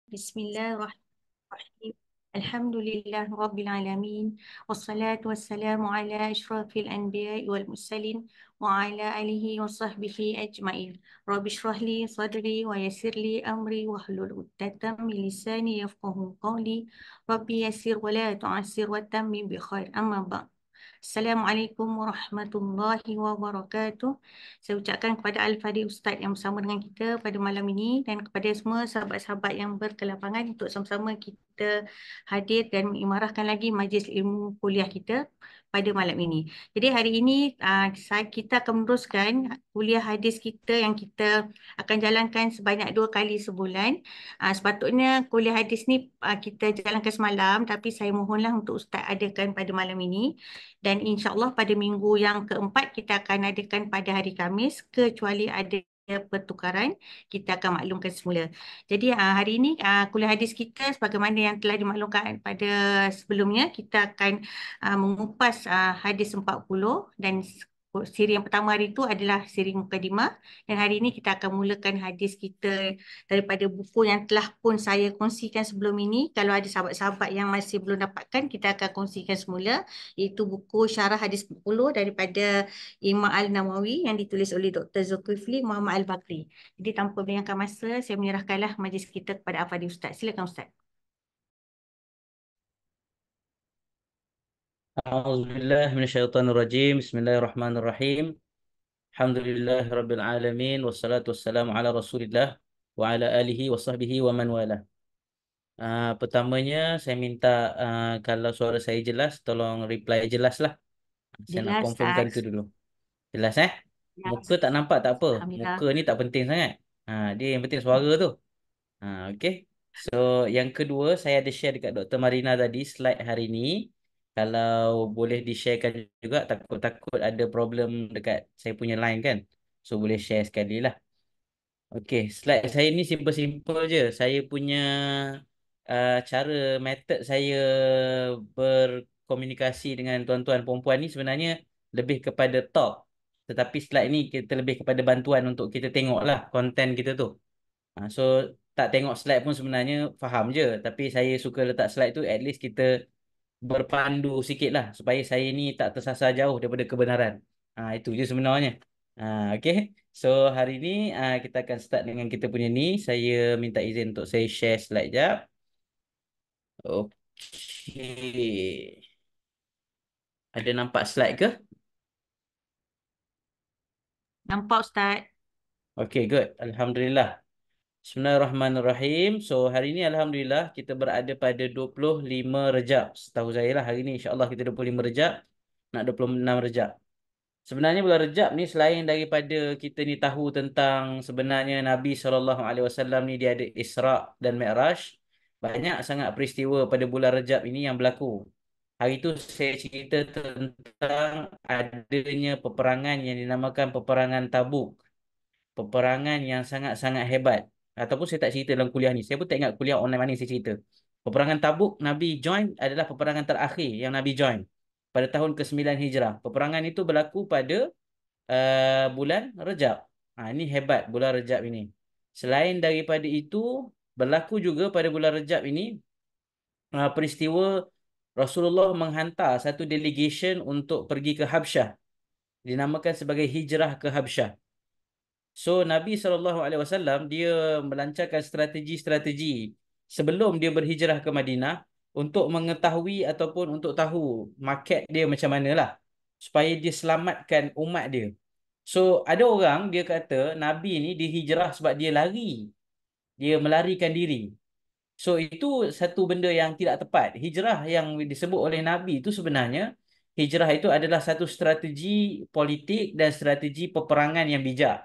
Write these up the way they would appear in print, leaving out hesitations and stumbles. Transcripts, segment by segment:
Bismillahirrahmanirrahim. Alhamdulillah Rabbil Alamin. Wassalatu wassalamu ala ashrafil anbiya'i wal mursalin wa ala alihi wa sahbihi ajma'in. Rabbi shrah li sadri wa yassir li amri wa hlul 'uqdatam min lisani yafqahu qawli. Rabbi yassir wa la tu'assir wa tammim bi khair. Amma ba'd. Assalamualaikum warahmatullahi wabarakatuh. Saya ucapkan kepada Al-Fadhil Ustaz yang bersama dengan kita pada malam ini dan kepada semua sahabat-sahabat yang berkelapangan untuk sama-sama kita hadir dan mengimarahkan lagi majlis ilmu kuliah kita pada malam ini. Jadi hari ini kita akan meneruskan kuliah hadis kita yang kita akan jalankan sebanyak 2 kali sebulan. Sepatutnya kuliah hadis ni kita jalankan semalam, tapi saya mohonlah untuk Ustaz adakan pada malam ini. Dan insyaAllah pada minggu yang keempat kita akan adakan pada hari Khamis, kecuali ada pertukaran, kita akan maklumkan semula. Jadi hari ini kuliah hadis kita sebagaimana yang telah dimaklumkan pada sebelumnya, kita akan mengupas hadis 40 dan siri yang pertama hari itu adalah siri mukadimah, dan hari ini kita akan mulakan hadis kita daripada buku yang telah pun saya kongsikan sebelum ini. Kalau ada sahabat-sahabat yang masih belum dapatkan, kita akan kongsikan semula, iaitu buku Syarah Hadis 40 daripada Imam Al-Nawawi yang ditulis oleh Dr. Zulkifli Muhammad Al-Bakri. Jadi tanpa melengahkan masa, saya menyerahkanlah majlis kita kepada Al-Fadhil Ustaz. Silakan Ustaz. A'udzubillah minasyaitonirrajim. Bismillahirrahmanirrahim. Alhamdulillah rabbil alamin wassalatu wassalamu ala Rasulillah wa ala alihi wa sahbihi wa man wala. Pertamanya saya minta kalau suara saya jelas tolong reply jelas lah. Saya nak Jelas confirmkan itu Ustaz. dulu. Jelas Jelas. Muka tak nampak tak apa. Alhamdulillah. Muka ni tak penting sangat. Dia yang penting suara tu. Okey. So, yang kedua, saya ada share dekat Dr. Marina tadi, slide hari ni. Kalau boleh di-sharekan juga, takut-takut ada problem dekat saya punya line kan. So, boleh share sekali lah. Okey, slide saya ni simple-simple je. Saya punya cara, method saya berkomunikasi dengan tuan-tuan perempuan ni sebenarnya lebih kepada talk. Tetapi slide ni kita lebih kepada bantuan untuk kita tengok lah konten kita tu. So tak tengok slide pun sebenarnya faham je. Tapi saya suka letak slide tu at least kita berpandu sikit lah supaya saya ni tak tersasar jauh daripada kebenaran. Itu je sebenarnya. Okay. So hari ni kita akan start dengan kita punya ni. Saya minta izin untuk saya share slide jap. Okay. Ada nampak slide ke? Nampak Ustaz? Okay, good. Alhamdulillah. Bismillahirrahmanirrahim. So hari ni Alhamdulillah kita berada pada 25 Rejab. Setahu saya lah hari ni insyaAllah kita 25 Rejab. Nak 26 Rejab. Sebenarnya bulan Rejab ni selain daripada kita ni tahu tentang sebenarnya Nabi SAW ni dia ada Isra' dan Mi'raj. Banyak sangat peristiwa pada bulan Rejab ini yang berlaku. Hari tu saya cerita tentang adanya peperangan yang dinamakan Peperangan Tabuk. Peperangan yang sangat-sangat hebat. Ataupun saya tak cerita dalam kuliah ni. Saya pun tak ingat kuliah online mana saya cerita. Peperangan Tabuk Nabi join adalah peperangan terakhir yang Nabi join pada tahun ke-9 Hijrah. Peperangan itu berlaku pada bulan Rejab. Ini hebat bulan Rejab ini. Selain daripada itu, berlaku juga pada bulan Rejab ini peristiwa Rasulullah menghantar satu delegation untuk pergi ke Habsyah. Dinamakan sebagai hijrah ke Habsyah. So Nabi SAW dia melancarkan strategi-strategi sebelum dia berhijrah ke Madinah untuk mengetahui ataupun untuk tahu market dia macam mana lah supaya dia selamatkan umat dia. So ada orang dia kata Nabi ni dihijrah sebab dia lari. Dia melarikan diri. So itu satu benda yang tidak tepat. Hijrah yang disebut oleh Nabi itu sebenarnya hijrah itu adalah satu strategi politik dan strategi peperangan yang bijak.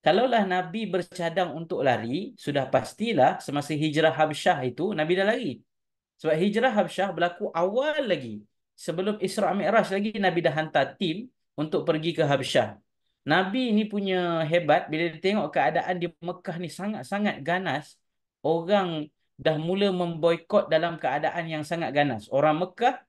Kalaulah Nabi bercadang untuk lari, sudah pastilah semasa hijrah Habsyah itu, Nabi dah lari. Sebab hijrah Habsyah berlaku awal lagi. Sebelum Isra' Mi'raj lagi, Nabi dah hantar tim untuk pergi ke Habsyah. Nabi ni punya hebat, bila dia tengok keadaan di Mekah ni sangat-sangat ganas, orang dah mula memboikot dalam keadaan yang sangat ganas. Orang Mekah,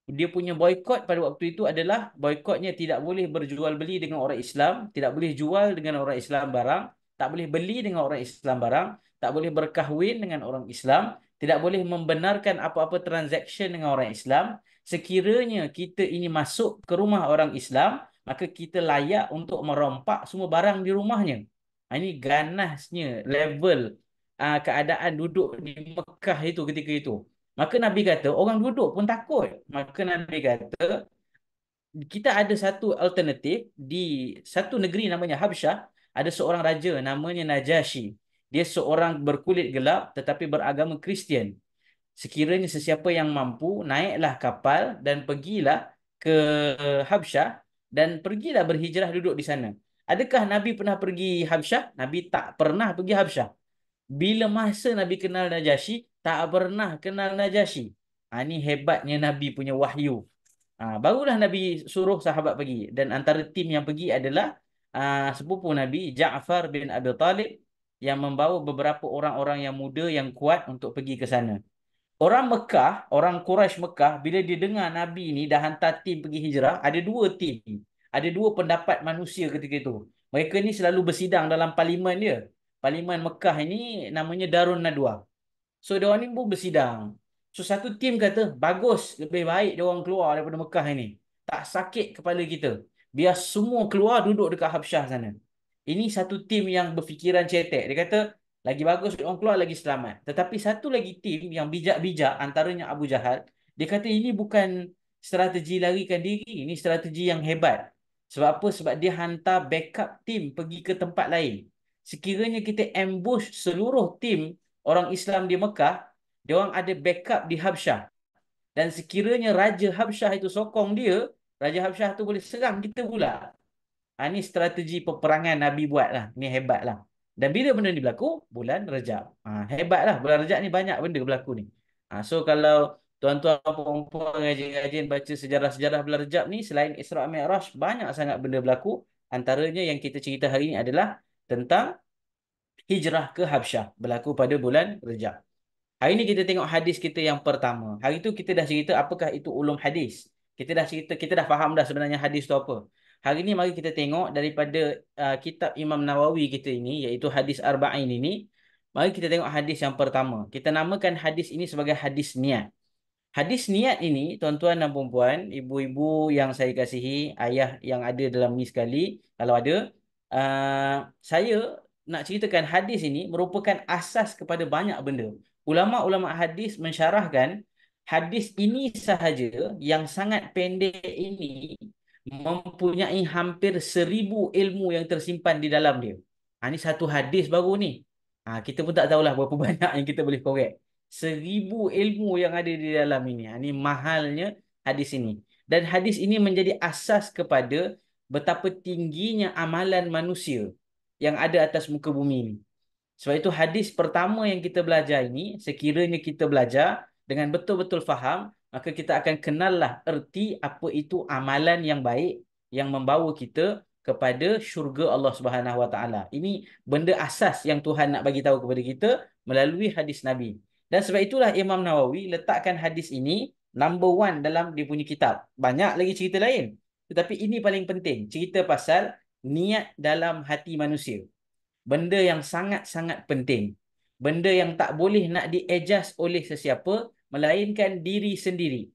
dia punya boikot pada waktu itu adalah boikotnya tidak boleh berjual beli dengan orang Islam, tidak boleh jual dengan orang Islam barang, tak boleh beli dengan orang Islam barang, tak boleh berkahwin dengan orang Islam, tidak boleh membenarkan apa-apa transaction dengan orang Islam. Sekiranya kita ini masuk ke rumah orang Islam, maka kita layak untuk merompak semua barang di rumahnya. Ini ganasnya level keadaan duduk di Mekah itu ketika itu. Maka Nabi kata, orang duduk pun takut. Maka Nabi kata, kita ada satu alternatif di satu negeri namanya Habsyah, ada seorang raja namanya Najasyi. Dia seorang berkulit gelap tetapi beragama Kristian. Sekiranya sesiapa yang mampu, naiklah kapal dan pergilah ke Habsyah dan pergilah berhijrah duduk di sana. Adakah Nabi pernah pergi Habsyah? Nabi tak pernah pergi Habsyah. Bila masa Nabi kenal Najasyi, tak pernah kenal Najasyi. Ini hebatnya Nabi punya wahyu. Barulah Nabi suruh sahabat pergi. Dan antara tim yang pergi adalah sepupu Nabi, Ja'far bin Abi Talib, yang membawa beberapa orang-orang yang muda yang kuat untuk pergi ke sana. Orang Mekah, orang Quraisy Mekah, bila dia dengar Nabi ni dah hantar tim pergi hijrah, ada dua tim. Ada dua pendapat manusia ketika itu. Mereka ni selalu bersidang dalam parlimen dia. Parlimen Mekah ini namanya Darun Nadwa. So, dia orang ni pun bersidang. So, satu tim kata, bagus, lebih baik dia orang keluar daripada Mekah ini. Tak sakit kepala kita. Biar semua keluar duduk dekat Habsyah sana. Ini satu tim yang berfikiran cetek. Dia kata, lagi bagus dia orang keluar, lagi selamat. Tetapi satu lagi tim yang bijak-bijak, antaranya Abu Jahal, dia kata ini bukan strategi larikan diri. Ini strategi yang hebat. Sebab apa? Sebab dia hantar backup tim pergi ke tempat lain. Sekiranya kita ambush seluruh tim orang Islam di Mekah, dia orang ada backup di Habsyah. Dan sekiranya Raja Habsyah itu sokong dia, Raja Habsyah tu boleh serang kita pula. Ini strategi peperangan Nabi buat lah. Ini hebat lah. Dan bila benda ni berlaku? Bulan Rejab. Hebat lah. Bulan Rejab ni banyak benda berlaku ni. So kalau tuan-tuan perempuan rajin-rajin baca sejarah-sejarah bulan Rejab ni, selain Isra' Mi'raj, banyak sangat benda berlaku. Antaranya yang kita cerita hari ni adalah tentang hijrah ke Habsyah. Berlaku pada bulan Rejab. Hari ni kita tengok hadis kita yang pertama. Hari tu kita dah cerita apakah itu ulum hadis. Kita dah cerita, kita dah faham dah sebenarnya hadis tu apa. Hari ni mari kita tengok daripada kitab Imam Nawawi kita ini, iaitu hadis Arba'in ini. Mari kita tengok hadis yang pertama. Kita namakan hadis ini sebagai hadis niat. Hadis niat ini, tuan-tuan dan puan-puan, ibu-ibu yang saya kasihi, ayah yang ada dalam ni sekali, kalau ada, saya nak ceritakan hadis ini merupakan asas kepada banyak benda. Ulama-ulama hadis mensyarahkan hadis ini sahaja yang sangat pendek ini mempunyai hampir 1,000 ilmu yang tersimpan di dalam dia. Ini satu hadis baru ni. Kita pun tak tahulah berapa banyak yang kita boleh korek. 1,000 ilmu yang ada di dalam ini. Ini mahalnya hadis ini. Dan hadis ini menjadi asas kepada betapa tingginya amalan manusia yang ada atas muka bumi ini. Sebab itu hadis pertama yang kita belajar ini, sekiranya kita belajar dengan betul-betul faham, maka kita akan kenallah erti apa itu amalan yang baik yang membawa kita kepada syurga Allah Subhanahu Wa Taala. Ini benda asas yang Tuhan nak bagi tahu kepada kita melalui hadis Nabi. Dan sebab itulah Imam Nawawi letakkan hadis ini number one dalam dia punya kitab. Banyak lagi cerita lain. Tetapi ini paling penting. Cerita pasal niat dalam hati manusia. Benda yang sangat-sangat penting. Benda yang tak boleh nak di-adjust oleh sesiapa, melainkan diri sendiri.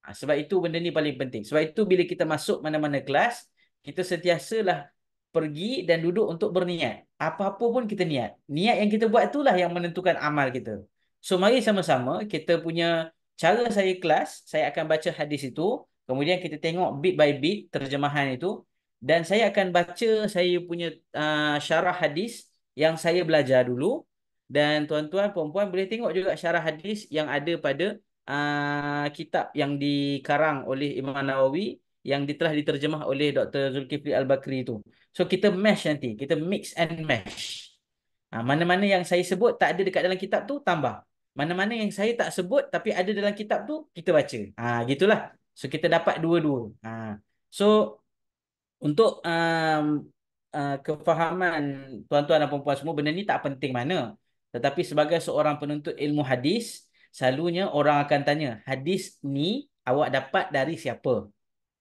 Sebab itu benda ni paling penting. Sebab itu bila kita masuk mana-mana kelas, kita sentiasalah pergi dan duduk untuk berniat. Apa-apa pun kita niat. Niat yang kita buat itulah yang menentukan amal kita. So mari sama-sama kita punya cara saya kelas, saya akan baca hadis itu, kemudian kita tengok bit by bit terjemahan itu, dan saya akan baca saya punya syarah hadis yang saya belajar dulu, dan tuan-tuan perempuan boleh tengok juga syarah hadis yang ada pada kitab yang dikarang oleh Imam Nawawi yang telah diterjemah oleh Dr. Zulkifli Al-Bakri itu. So kita mash nanti, kita mix and mash. Mana-mana yang saya sebut tak ada dekat dalam kitab tu, tambah. Mana-mana yang saya tak sebut tapi ada dalam kitab tu, kita baca. Gitulah. So kita dapat dua-dua. So untuk kefahaman tuan-tuan dan puan-puan semua, benda ni tak penting mana. Tetapi sebagai seorang penuntut ilmu hadis, selalunya orang akan tanya, hadis ni awak dapat dari siapa?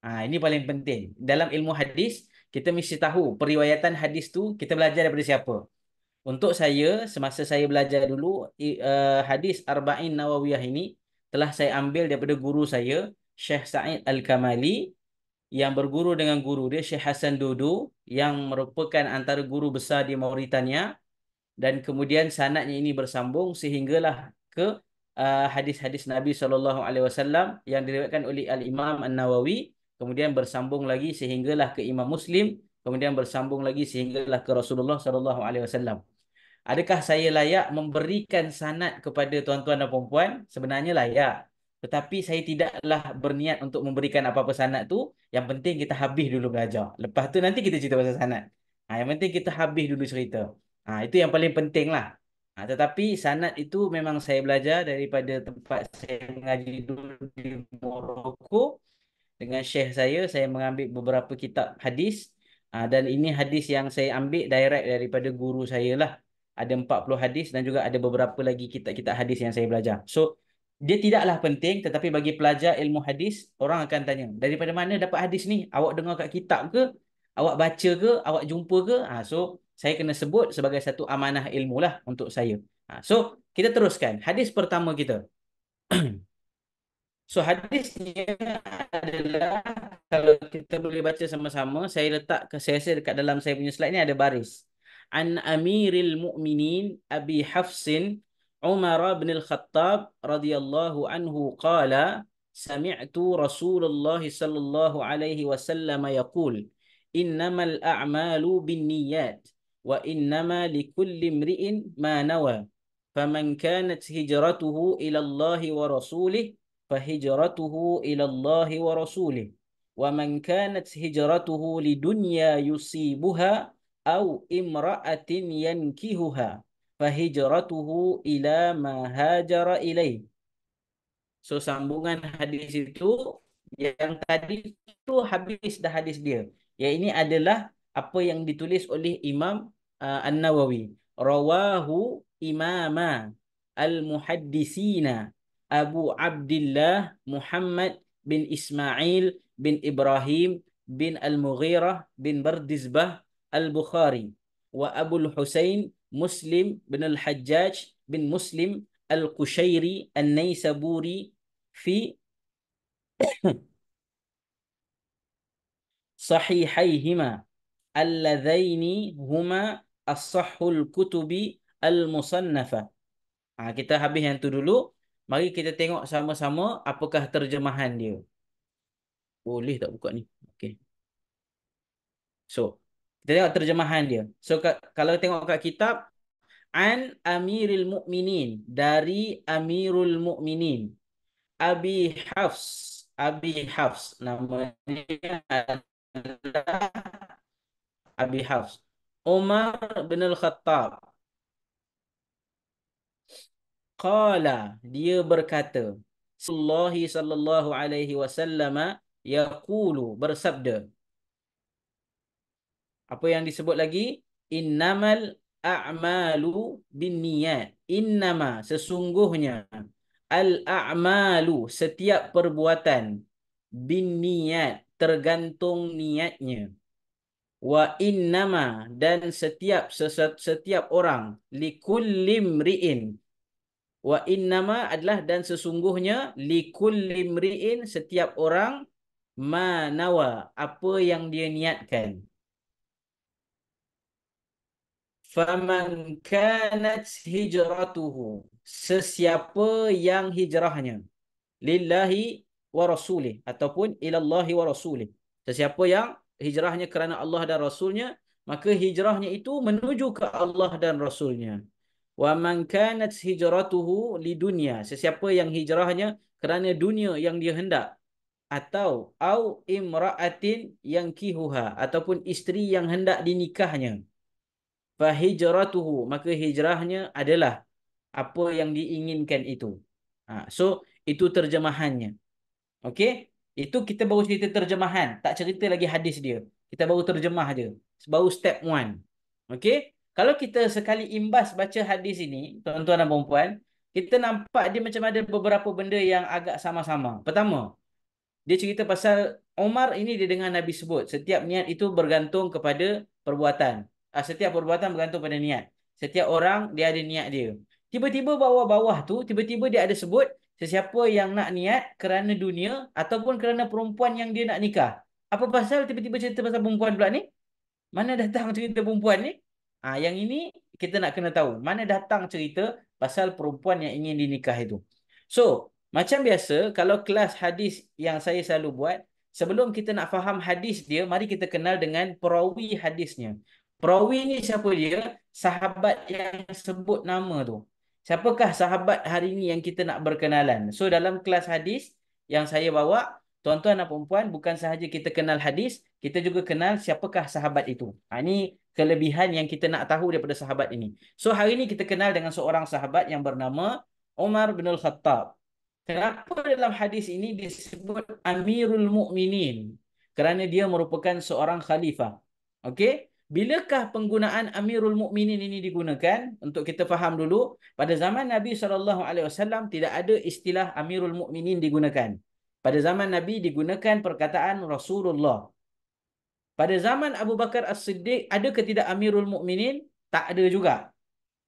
Ini paling penting. Dalam ilmu hadis, kita mesti tahu periwayatan hadis tu kita belajar daripada siapa. Untuk saya, semasa saya belajar dulu, hadis Arba'in Nawawiyah ini telah saya ambil daripada guru saya, Syekh Sa'id Al-Kamali, yang berguru dengan guru dia, Syekh Hasan Dudu, yang merupakan antara guru besar di Mauritania. Dan kemudian sanadnya ini bersambung sehinggalah ke hadis-hadis Nabi SAW yang diriwayatkan oleh Al-Imam An-Nawawi, kemudian bersambung lagi sehinggalah ke Imam Muslim, kemudian bersambung lagi sehinggalah ke Rasulullah SAW. Adakah saya layak memberikan sanad kepada tuan-tuan dan puan-puan? Sebenarnya layak. Tetapi saya tidaklah berniat untuk memberikan apa-apa sanad tu. Yang penting kita habis dulu belajar. Lepas tu nanti kita cerita pasal sanad. Yang penting kita habis dulu cerita. Itu yang paling penting lah. Tetapi sanad itu memang saya belajar daripada tempat saya mengaji dulu di Morocco. Dengan syekh saya mengambil beberapa kitab hadis. Dan ini hadis yang saya ambil direct daripada guru saya lah. Ada 40 hadis dan juga ada beberapa lagi kitab-kitab hadis yang saya belajar. So, dia tidaklah penting, tetapi bagi pelajar ilmu hadis, orang akan tanya, daripada mana dapat hadis ni? Awak dengar kat kitab ke? Awak baca ke? Awak jumpa ke? So, saya kena sebut sebagai satu amanah ilmu lah untuk saya. So, kita teruskan. Hadis pertama kita. So hadisnya adalah, kalau kita boleh baca sama-sama, saya letak saya rasa dekat dalam saya punya slide ni ada baris. An Amiril Mu'minin Abi Hafsin Umar bin Al-Khattab radhiyallahu anhu qala sami'tu Rasulullah sallallahu alaihi wasallam yaqul innamal a'malu binniyat wa innama likulli imri'in ma nawa faman kanat hijratuhu ila Allah wa rasulih فهجرته إلى الله ورسوله ومن كانت هجرته لدنيا يصيبها أو امرأة ينكهها فهجرته إلى ما هاجر إليه. So sambungan hadis itu, yang tadi itu habis dah hadis dia. Yang ini adalah apa yang ditulis oleh Imam An-Nawawi. Rawahu imama al-muhaddisina Abu Abdullah Muhammad bin Ismail bin Ibrahim bin Al-Mughirah bin Bardizbah Al-Bukhari wa Abu Husain Muslim bin Al-Hajjaj bin Muslim Al-Qushairi An-Naisaburi fi sahihaihima alladzaini huma as-sahhul kutubi al-musannafah. Kita habis yang tu dulu. Mari kita tengok sama-sama apakah terjemahan dia. Boleh tak buka ni? Okey. So, kita tengok terjemahan dia. So, kalau tengok kat kitab, An Amiril Mu'minin, dari Amirul Mu'minin, Abi Hafs. Abi Hafs. Nama dia adalah Abi Hafs. Umar bin Al-Khattab. Qala, dia berkata, Sallallahu sallallahu alaihi wasallam yaqulu, bersabda. Apa yang disebut lagi? Innamal a'malu binniyat. Innama, sesungguhnya, al-a'malu, setiap perbuatan, binniyat, tergantung niatnya. Wa innama, dan setiap orang, likullimri'in. Wa innama adalah dan sesungguhnya, likullimri'in, setiap orang, manawa, apa yang dia niatkan. Faman kanat hijratuhu, sesiapa yang hijrahnya, lillahi wa rasulih, ataupun ilallahi wa rasulih, sesiapa yang hijrahnya kerana Allah dan Rasulnya, maka hijrahnya itu menuju ke Allah dan Rasulnya. Wa man kanat hijratuhu lidunya, sesiapa yang hijrahnya kerana dunia yang dia hendak, atau au imra'atin yang kihuha, ataupun isteri yang hendak dinikahnya, fahijratuhu, maka hijrahnya adalah apa yang diinginkan itu. So itu terjemahannya. Okey? Itu kita baru cerita terjemahan, tak cerita lagi hadis dia. Kita baru terjemah je. Baru step 1. Okey? Kalau kita sekali imbas baca hadis ini, tuan-tuan dan puan-puan, kita nampak dia macam ada beberapa benda yang agak sama-sama. Pertama, dia cerita pasal Umar ini, dia dengar Nabi sebut setiap niat itu bergantung kepada perbuatan. Setiap perbuatan bergantung pada niat. Setiap orang dia ada niat dia. Tiba-tiba bawah-bawah tu, tiba-tiba dia ada sebut sesiapa yang nak niat kerana dunia ataupun kerana perempuan yang dia nak nikah. Apa pasal tiba-tiba cerita pasal perempuan pula ni? Mana datang cerita perempuan ni? Yang ini kita nak kena tahu. Mana datang cerita pasal perempuan yang ingin dinikah itu. So, macam biasa, kalau kelas hadis yang saya selalu buat, sebelum kita nak faham hadis dia, mari kita kenal dengan perawi hadisnya. Perawi ni siapa dia? Sahabat yang sebut nama tu. Siapakah sahabat hari ini yang kita nak berkenalan? So, dalam kelas hadis yang saya bawa, tuan-tuan dan perempuan, bukan sahaja kita kenal hadis, kita juga kenal siapakah sahabat itu. Ini kelebihan yang kita nak tahu daripada sahabat ini. So, hari ini kita kenal dengan seorang sahabat yang bernama Umar bin Al-Khattab. Kenapa dalam hadis ini disebut Amirul Mukminin? Kerana dia merupakan seorang khalifah. Okey? Bilakah penggunaan Amirul Mukminin ini digunakan? Untuk kita faham dulu, pada zaman Nabi SAW tidak ada istilah Amirul Mukminin digunakan. Pada zaman Nabi digunakan perkataan Rasulullah. Pada zaman Abu Bakar As-Siddiq, ada ke tidak Amirul Mukminin? Tak ada juga.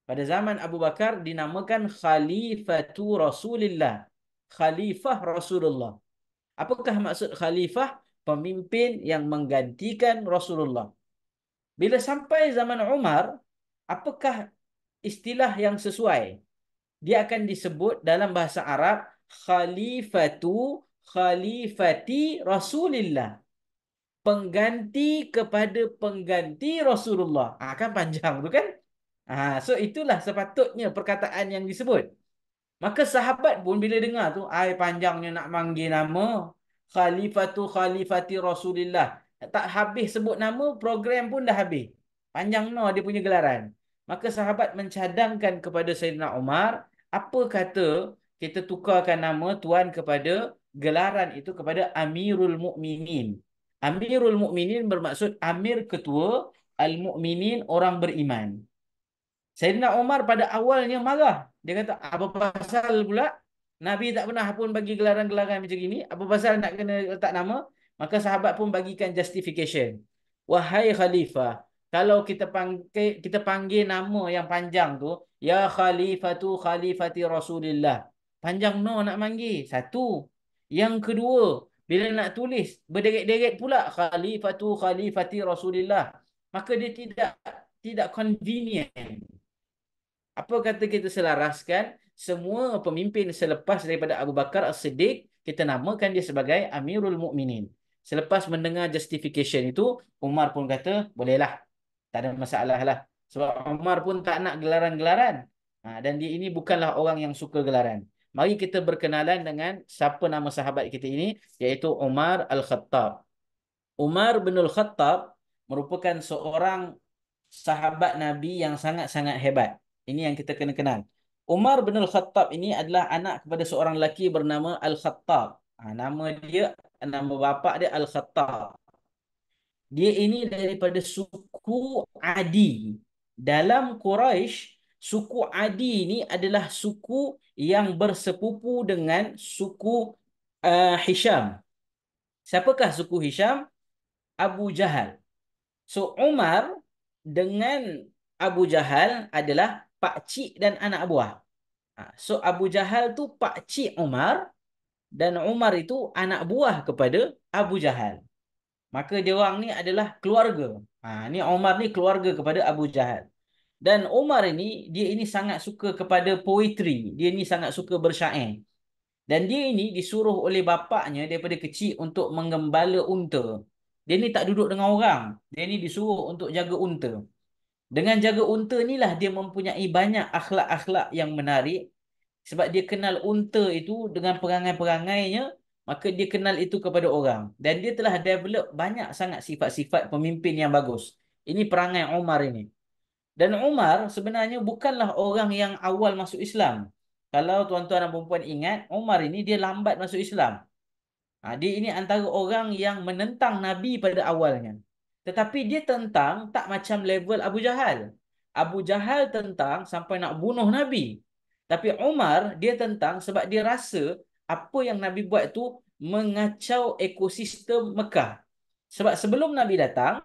Pada zaman Abu Bakar dinamakan Khalifatu Rasulillah. Khalifah Rasulullah. Apakah maksud khalifah? Pemimpin yang menggantikan Rasulullah. Bila sampai zaman Umar, apakah istilah yang sesuai? Dia akan disebut dalam bahasa Arab Khalifati Rasulillah. Pengganti kepada pengganti Rasulullah. Kan panjang tu kan? So itulah sepatutnya perkataan yang disebut. Maka sahabat pun bila dengar tu, panjangnya nak manggil nama Khalifati Rasulillah. Tak habis sebut nama, program pun dah habis. Panjang no dia punya gelaran. Maka sahabat mencadangkan kepada Sayyidina Umar, apa kata kita tukarkan nama tuan kepada gelaran itu kepada Amirul Mukminin. Amirul Mukminin bermaksud Amir ketua, Al-Mukminin orang beriman. Sayyidina Umar pada awalnya marah. Dia kata, apa pasal pula? Nabi tak pernah pun bagi gelaran-gelaran macam ini. Apa pasal nak kena letak nama? Maka sahabat pun bagikan justification. Wahai Khalifah, kalau kita panggil nama yang panjang tu, Ya Khalifati Rasulillah. Panjang no nak manggil. Satu. Yang kedua, bila nak tulis, berderet-deret pula Khalifati Rasulillah. Maka dia tidak convenient. Apa kata kita selaraskan semua pemimpin selepas daripada Abu Bakar As-Siddiq, kita namakan dia sebagai Amirul Mukminin. Selepas mendengar justification itu, Umar pun kata, bolehlah. Tak ada masalah lah. Sebab Umar pun tak nak gelaran-gelaran. Dan dia ini bukanlah orang yang suka gelaran. Mari kita berkenalan dengan siapa nama sahabat kita ini, iaitu Umar Al-Khattab. Umar bin Al-Khattab merupakan seorang sahabat Nabi yang sangat-sangat hebat. Ini yang kita kena kenal. Umar bin Al-Khattab ini adalah anak kepada seorang lelaki bernama Al-Khattab. Nama bapa dia Al-Khattab. Dia ini daripada suku Adi. Dalam Quraisy, suku Adi ini adalah suku yang bersepupu dengan suku Hisham. Siapakah suku Hisham? Abu Jahal. So Umar dengan Abu Jahal adalah pakcik dan anak buah. So Abu Jahal tu pakcik Umar dan Umar itu anak buah kepada Abu Jahal. Maka dia orang ni adalah keluarga. Ni Umar ni keluarga kepada Abu Jahal. Dan Umar ini, dia ini sangat suka kepada poetry. Dia ni sangat suka bersyair. Dan dia ini disuruh oleh bapaknya daripada kecil untuk menggembala unta. Dia ni tak duduk dengan orang. Dia ni disuruh untuk jaga unta. Dengan jaga unta inilah dia mempunyai banyak akhlak-akhlak yang menarik. Sebab dia kenal unta itu dengan perangai-perangainya, maka dia kenal itu kepada orang. Dan dia telah develop banyak sangat sifat-sifat pemimpin yang bagus. Ini perangai Umar ini. Dan Umar sebenarnya bukanlah orang yang awal masuk Islam. Kalau tuan-tuan dan perempuan ingat, Umar ini dia lambat masuk Islam. Dia ini antara orang yang menentang Nabi pada awalnya. Tetapi dia tentang tak macam level Abu Jahal. Abu Jahal tentang sampai nak bunuh Nabi. Tapi Umar dia tentang sebab dia rasa apa yang Nabi buat tu mengacau ekosistem Mekah. Sebab sebelum Nabi datang,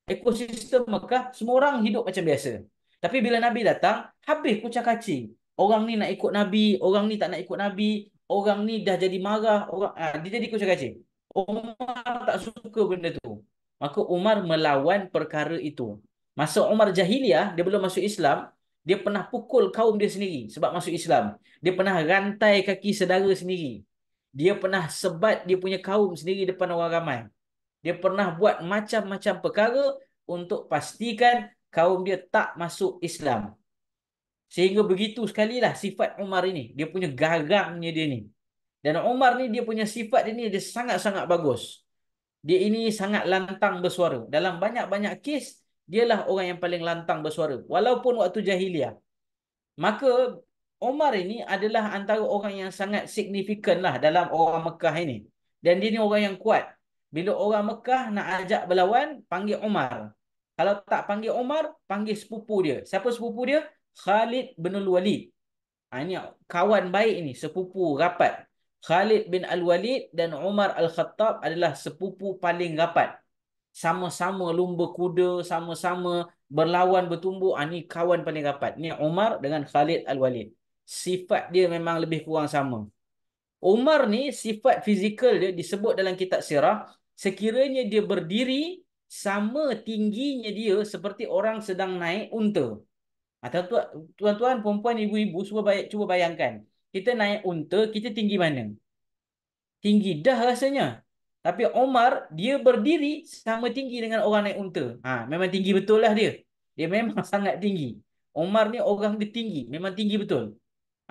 ekosistem Mekah semua orang hidup macam biasa. Tapi bila Nabi datang, habis kucak kacing. Orang ni nak ikut Nabi, orang ni tak nak ikut Nabi, orang ni dah jadi marah, dia jadi kucak kacing. Umar tak suka benda tu. Maka Umar melawan perkara itu. Masa Umar jahiliah, dia belum masuk Islam, dia pernah pukul kaum dia sendiri sebab masuk Islam. Dia pernah rantai kaki saudara sendiri. Dia pernah sebat dia punya kaum sendiri depan orang ramai. Dia pernah buat macam-macam perkara untuk pastikan kaum dia tak masuk Islam. Sehingga begitu sekalilah sifat Umar ini. Dia punya garangnya dia ni. Dan Umar ni dia punya sifat dia ni dia sangat-sangat bagus. Dia ini sangat lantang bersuara. Dalam banyak-banyak kes, dialah orang yang paling lantang bersuara. Walaupun waktu jahiliah. Maka Umar ini adalah antara orang yang sangat signifikan lah dalam orang Mekah ini. Dan dia ni orang yang kuat. Bila orang Mekah nak ajak berlawan, panggil Umar. Kalau tak panggil Umar, panggil sepupu dia. Siapa sepupu dia? Khalid bin Al-Walid. Ini kawan baik ini, sepupu rapat. Khalid bin Al-Walid dan Umar Al-Khattab adalah sepupu paling rapat. Sama-sama lumba kuda, sama-sama berlawan bertumbuk. Ini kawan paling rapat. Ini Umar dengan Khalid Al-Walid. Sifat dia memang lebih kurang sama. Umar ni sifat fizikal dia disebut dalam kitab sirah, sekiranya dia berdiri sama tingginya dia seperti orang sedang naik unta. Tuan-tuan, perempuan, ibu-ibu, cuba bayangkan. Kita naik unta, kita tinggi mana? Tinggi dah rasanya. Tapi Omar, dia berdiri sama tinggi dengan orang naik unta. Memang tinggi betul lah dia. Dia memang sangat tinggi. Omar ni orang dia tinggi. Memang tinggi betul.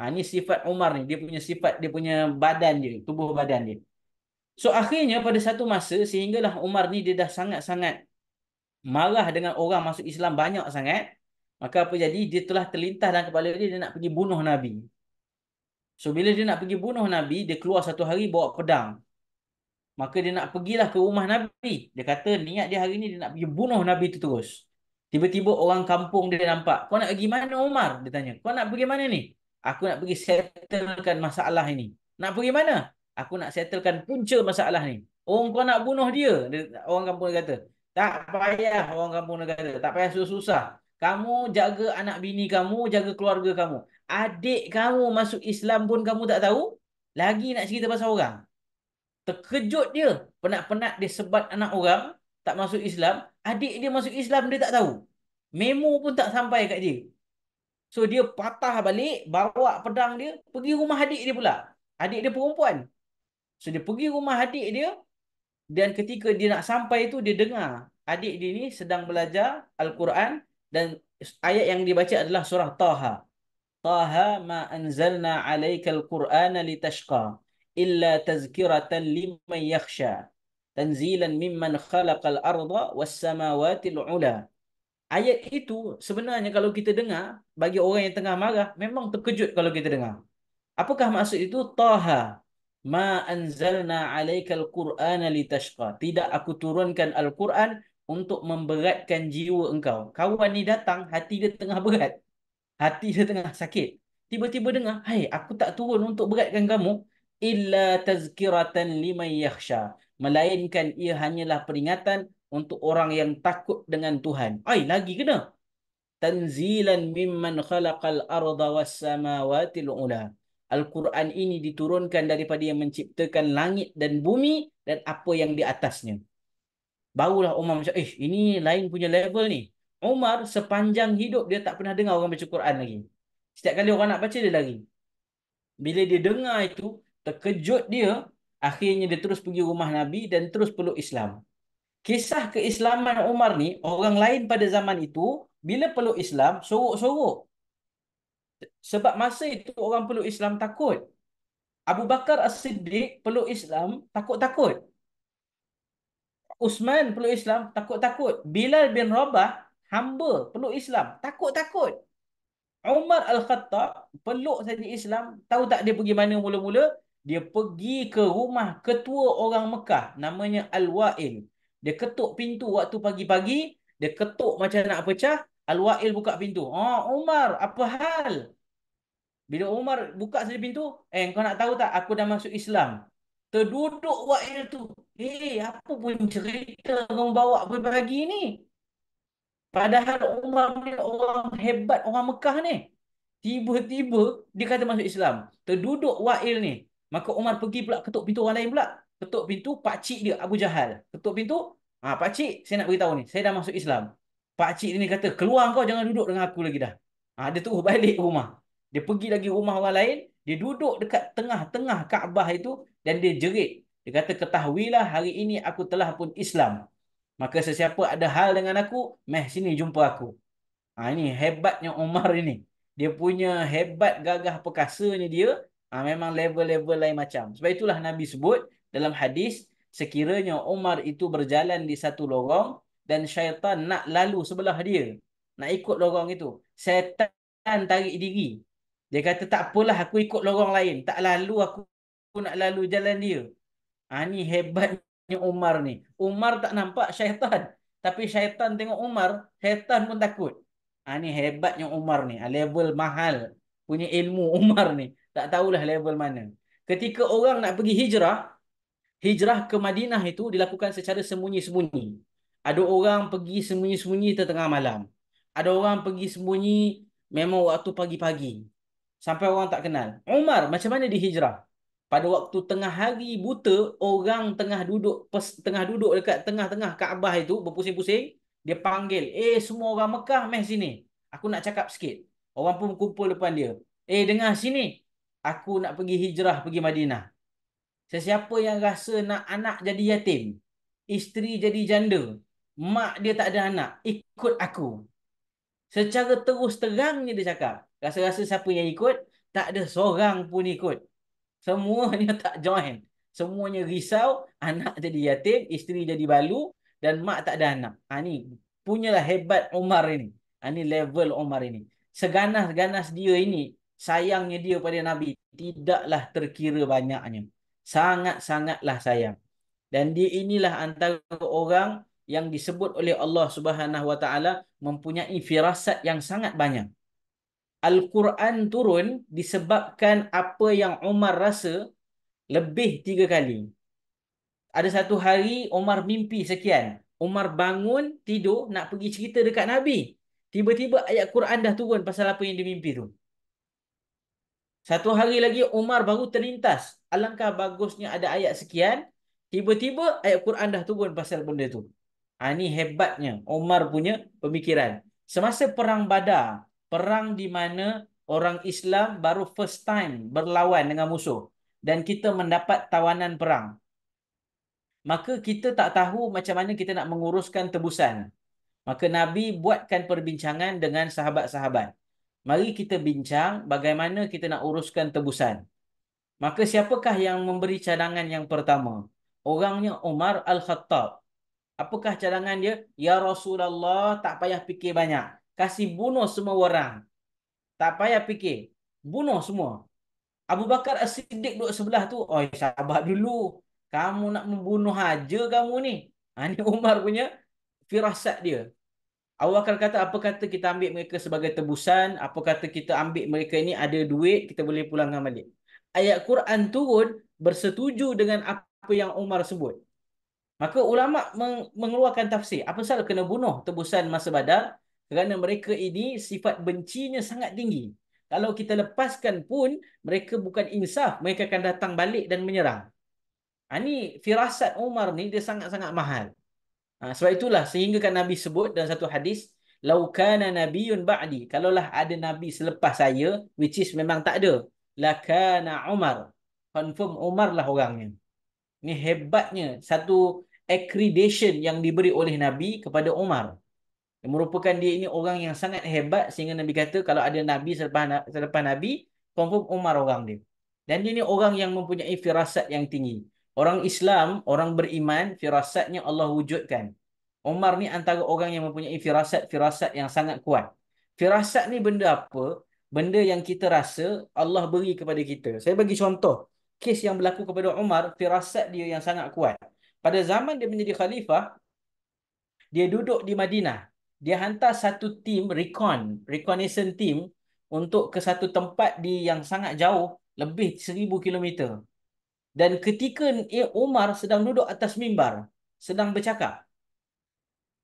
Ni sifat Omar ni. Dia punya sifat, dia punya badan dia. Tubuh badan dia. So akhirnya pada satu masa, sehinggalah Omar ni dia dah sangat-sangat marah dengan orang masuk Islam banyak sangat. Maka apa jadi? Dia telah terlintas dalam kepala dia, dia nak pergi bunuh Nabi. So bila dia nak pergi bunuh Nabi, dia keluar satu hari bawa pedang. Maka dia nak pergilah ke rumah Nabi. Dia kata niat dia hari ni dia nak pergi bunuh Nabi itu terus. Tiba-tiba orang kampung dia nampak. Kau nak pergi mana Umar? Dia tanya. Kau nak pergi mana ni? Aku nak pergi settlekan masalah ini. Nak pergi mana? Aku nak settlekan punca masalah ni. Oh, kau nak bunuh dia? Orang kampung dia kata. Tak payah, orang kampung dia kata. Tak payah susah-susah. Kamu jaga anak bini kamu, jaga keluarga kamu. Adik kamu masuk Islam pun kamu tak tahu. Lagi nak cerita pasal orang. Terkejut dia. Penat-penat dia sebat anak orang. Tak masuk Islam. Adik dia masuk Islam dia tak tahu. Memo pun tak sampai kat dia. So dia patah balik. Bawa pedang dia. Pergi rumah adik dia pula. Adik dia perempuan. So dia pergi rumah adik dia. Dan ketika dia nak sampai tu. Dia dengar. Adik dia ni sedang belajar Al-Quran. Dan ayat yang dibaca adalah surah Taha. Taha ma anzalna alaikal Qur'ana litashqa illa tazkiratan liman yakhsha tanzilan mimman khalaqal arda was samawatil ula. Ayat itu sebenarnya kalau kita dengar bagi orang yang tengah marah memang terkejut kalau kita dengar. Apakah maksud itu? Taha ma anzalna alaikal Qur'ana litashqa. Tidak aku turunkan Al-Quran untuk memberatkan jiwa engkau. Kawan ni datang hati dia tengah berat. Hati dia tengah sakit. Tiba-tiba dengar, hai, aku tak turun untuk beratkan kamu. Illa tazkiratan liman yakhsha. Melainkan ia hanyalah peringatan untuk orang yang takut dengan Tuhan. Ai, lagi kena. Tanzilan mimman khalaqal arda was samawatil ula. Al-Quran ini diturunkan daripada yang menciptakan langit dan bumi dan apa yang di atasnya. Barulah Umar macam, ini lain punya level ni. Umar sepanjang hidup dia tak pernah dengar orang baca Quran lagi. Setiap kali orang nak baca dia lari. Bila dia dengar itu, terkejut dia, akhirnya dia terus pergi rumah Nabi dan terus peluk Islam. Kisah keislaman Umar ni, orang lain pada zaman itu, bila peluk Islam, sorok-sorok. Sebab masa itu orang peluk Islam takut. Abu Bakar As-Siddiq peluk Islam takut-takut. Uthman peluk Islam takut-takut. Bilal bin Rabah hamba peluk Islam takut-takut. Umar Al-Khattab peluk saja Islam. Tahu tak dia pergi mana mula-mula? Dia pergi ke rumah ketua orang Mekah. Namanya Al-Wa'il. Dia ketuk pintu waktu pagi-pagi. Dia ketuk macam nak pecah. Al-Wa'il buka pintu. Oh, Umar, apa hal? Bila Umar buka saja pintu. Kau nak tahu tak? Aku dah masuk Islam. Terduduk Wa'il tu. Apa pun cerita kamu bawa pagi-pagi ni? Padahal Umar ni orang hebat, orang Mekah ni. Tiba-tiba dia kata masuk Islam. Terduduk Wa'il ni. Maka Umar pergi pula ketuk pintu orang lain pula. Ketuk pintu pakcik dia Abu Jahal. Ketuk pintu, pakcik saya nak beritahu ni, saya dah masuk Islam. Pakcik dia ni kata, keluar kau, jangan duduk dengan aku lagi dah. Dia terus balik rumah. Dia pergi lagi rumah orang lain, dia duduk dekat tengah-tengah Kaabah itu dan dia jerit. Dia kata, ketahuilah hari ini aku telah pun Islam. Maka sesiapa ada hal dengan aku, meh sini jumpa aku. Ini hebatnya Umar ini. Dia punya hebat gagah perkasanya dia, memang level-level lain macam. Sebab itulah Nabi sebut dalam hadis, sekiranya Umar itu berjalan di satu lorong dan syaitan nak lalu sebelah dia, nak ikut lorong itu, syaitan tarik diri. Dia kata, tak apalah aku ikut lorong lain, tak lalu aku nak lalu jalan dia. Ni hebatnya Umar ni. Umar tak nampak syaitan, tapi syaitan tengok Umar, syaitan pun takut. Ni hebatnya Umar ni. Level mahal punya ilmu Umar ni. Tak tahulah level mana. Ketika orang nak pergi hijrah, hijrah ke Madinah itu dilakukan secara sembunyi-sembunyi. Ada orang pergi sembunyi-sembunyi tengah malam. Ada orang pergi sembunyi memang waktu pagi-pagi. Sampai orang tak kenal. Umar macam mana dia hijrah? Pada waktu tengah hari buta, orang tengah duduk dekat tengah-tengah Kaabah itu berpusing-pusing, dia panggil, semua orang Mekah meh sini. Aku nak cakap sikit. Orang pun kumpul depan dia. Dengar sini. Aku nak pergi hijrah pergi Madinah. Sesiapa yang rasa nak anak jadi yatim, isteri jadi janda, mak dia tak ada anak, ikut aku. Secara terus terangnya dia cakap. Rasa-rasa siapa yang ikut, tak ada seorang pun ikut. Semuanya tak join. Semuanya risau, anak jadi yatim, isteri jadi balu, dan mak tak ada anak. Ni punyalah hebat Umar ini. Ni level Umar ini. Seganas-ganas dia ini, sayangnya dia pada Nabi, tidaklah terkira banyaknya. Sangat-sangatlah sayang. Dan dia inilah antara orang yang disebut oleh Allah Subhanahu Wa Taala mempunyai firasat yang sangat banyak. Al-Quran turun disebabkan apa yang Umar rasa lebih 3 kali. Ada satu hari Umar mimpi sekian. Umar bangun tidur nak pergi cerita dekat Nabi. Tiba-tiba ayat Quran dah turun pasal apa yang dia mimpi tu. Satu hari lagi Umar baru terlintas. Alangkah bagusnya ada ayat sekian. Tiba-tiba ayat Quran dah turun pasal benda tu. Ni hebatnya Umar punya pemikiran. Semasa perang Badar, perang di mana orang Islam baru first time berlawan dengan musuh dan kita mendapat tawanan perang. Maka kita tak tahu macam mana kita nak menguruskan tebusan. Maka Nabi buatkan perbincangan dengan sahabat-sahabat. Mari kita bincang bagaimana kita nak uruskan tebusan. Maka siapakah yang memberi cadangan yang pertama? Orangnya Umar Al-Khattab. Apakah cadangan dia? Ya Rasulullah, tak payah fikir banyak. Kasih bunuh semua orang. Tak payah fikir. Bunuh semua. Abu Bakar As-Siddiq duduk sebelah tu. Sabar dulu. Kamu nak membunuh aja kamu ni. Ni Umar punya firasat dia. Abu Bakar kata, apa kata kita ambil mereka sebagai tebusan? Apa kata kita ambil mereka ni ada duit, kita boleh pulangkan balik. Ayat Quran turun bersetuju dengan apa yang Umar sebut. Maka ulama mengeluarkan tafsir. Apa salah kena bunuh tebusan masa Badar? Kerana mereka ini sifat bencinya sangat tinggi. Kalau kita lepaskan pun, mereka bukan insaf. Mereka akan datang balik dan menyerang. Ini firasat Umar ni dia sangat-sangat mahal. Sebab itulah sehingga kan Nabi sebut dalam satu hadis, lau kana nabiyyun ba'di, kalaulah ada nabi selepas saya, which is memang tak ada, lakana Umar. Confirm Umar lah orangnya. Ni hebatnya satu accreditation yang diberi oleh Nabi kepada Umar. Yang merupakan dia ini orang yang sangat hebat sehingga Nabi kata kalau ada nabi selepas Nabi, confirm Umar orang dia. Dan dia ni orang yang mempunyai firasat yang tinggi. Orang Islam, orang beriman, firasatnya Allah wujudkan. Umar ni antara orang yang mempunyai firasat yang sangat kuat. Firasat ni benda apa? Benda yang kita rasa Allah beri kepada kita. Saya bagi contoh. Kes yang berlaku kepada Umar, firasat dia yang sangat kuat. Pada zaman dia menjadi khalifah, dia duduk di Madinah. Dia hantar satu tim reconnaissance team untuk ke satu tempat yang sangat jauh, lebih 1,000 kilometer. Dan ketika Umar sedang duduk atas mimbar, sedang bercakap,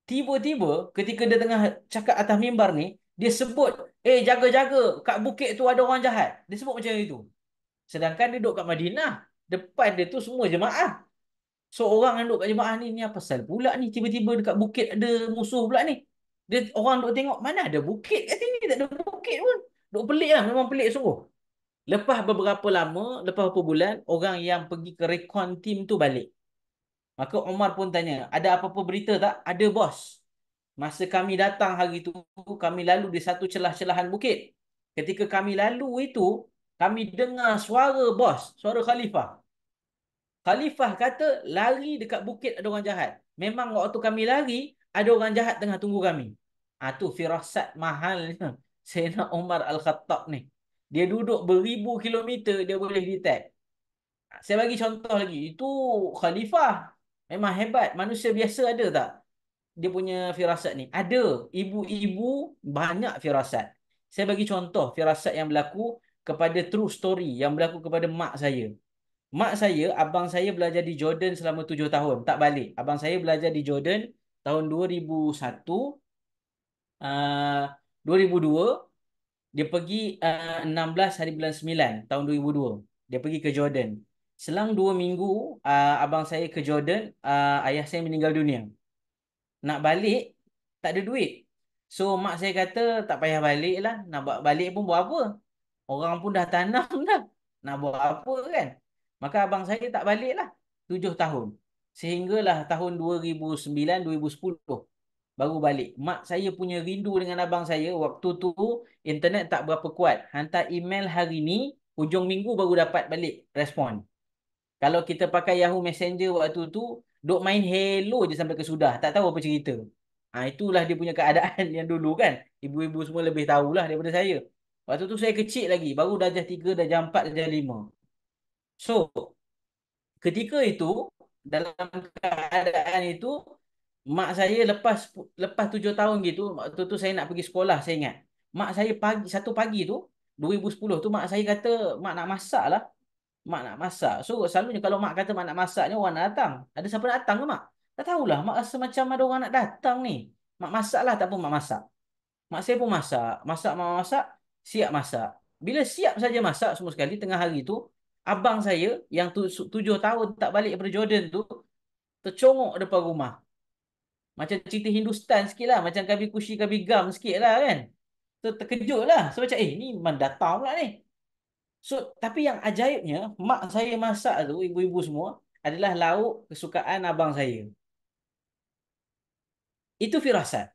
Tiba-tiba ketika dia tengah cakap atas mimbar ni, dia sebut, jaga-jaga, kat bukit tu ada orang jahat. Dia sebut macam itu. Sedangkan dia duduk kat Madinah, depan dia tu semua jemaah. So orang yang duduk kat jemaah ni apa pasal pula ni, tiba-tiba dekat bukit ada musuh pula ni. Dia orang duduk tengok, mana ada bukit kat sini, tak ada bukit pun. Duduk pelik lah, memang pelik sungguh. Lepas beberapa lama, lepas beberapa bulan, orang yang pergi ke recon team tu balik. Maka Omar pun tanya, ada apa-apa berita tak? Ada, bos. Masa kami datang hari tu, kami lalu di satu celah-celahan bukit. Ketika kami lalu itu, kami dengar suara bos, suara khalifah. Khalifah kata, lari dekat bukit ada orang jahat. Memang waktu kami lari, ada orang jahat tengah tunggu kami. Tu firasat mahalnya Sayyidina Umar Al-Khattab ni. Dia duduk beribu kilometer, dia boleh detect. Saya bagi contoh lagi. Itu khalifah. Memang hebat. Manusia biasa ada tak dia punya firasat ni? Ada. Ibu-ibu banyak firasat. Saya bagi contoh firasat yang berlaku kepada true story yang berlaku kepada mak saya. Mak saya, abang saya belajar di Jordan selama 7 tahun. Tak balik. Abang saya belajar di Jordan tahun 2001, 2002. Dia pergi 16 hari bulan 9 tahun 2002. Dia pergi ke Jordan. Selang 2 minggu, abang saya ke Jordan, ayah saya meninggal dunia. Nak balik, tak ada duit. So, mak saya kata, tak payah balik lah. Nak balik pun buat apa? Orang pun dah tanam dah. Nak buat apa kan? Maka abang saya tak balik lah. 7 tahun. Sehinggalah tahun 2009, 2010. Baru balik. Mak saya punya rindu dengan abang saya. Waktu tu, internet tak berapa kuat. Hantar email hari ni, hujung minggu baru dapat balik respon. Kalau kita pakai Yahoo Messenger waktu tu, duk main hello je sampai ke sudah. Tak tahu apa cerita. Itulah dia punya keadaan yang dulu kan. Ibu-ibu semua lebih tahulah daripada saya. Waktu tu saya kecil lagi. Baru darjah 3, darjah 4, darjah 5. So, ketika itu, dalam keadaan itu, mak saya lepas 7 tahun gitu, waktu tu saya nak pergi sekolah, saya ingat. Mak saya satu pagi tu, 2010 tu, mak saya kata, mak nak masak lah. Mak nak masak. So, selalunya kalau mak kata mak nak masak ni, orang nak datang. Ada siapa nak datang ke mak? Tak tahulah. Mak rasa macam ada orang nak datang ni. Mak masak lah, tak apa mak masak. Mak saya pun masak. Masak, mak masak, siap masak. Bila siap saja masak semua sekali, tengah hari tu, abang saya yang 7 tahun tak balik daripada Jordan tu, tercongok depan rumah. Macam cerita Hindustan sikit lah. Macam kabi kushi, kabi gam sikit lah kan. Terkejut lah. So macam, ni man datang pula ni. So, tapi yang ajaibnya, mak saya masak tu, ibu-ibu semua, adalah lauk kesukaan abang saya. Itu firasat.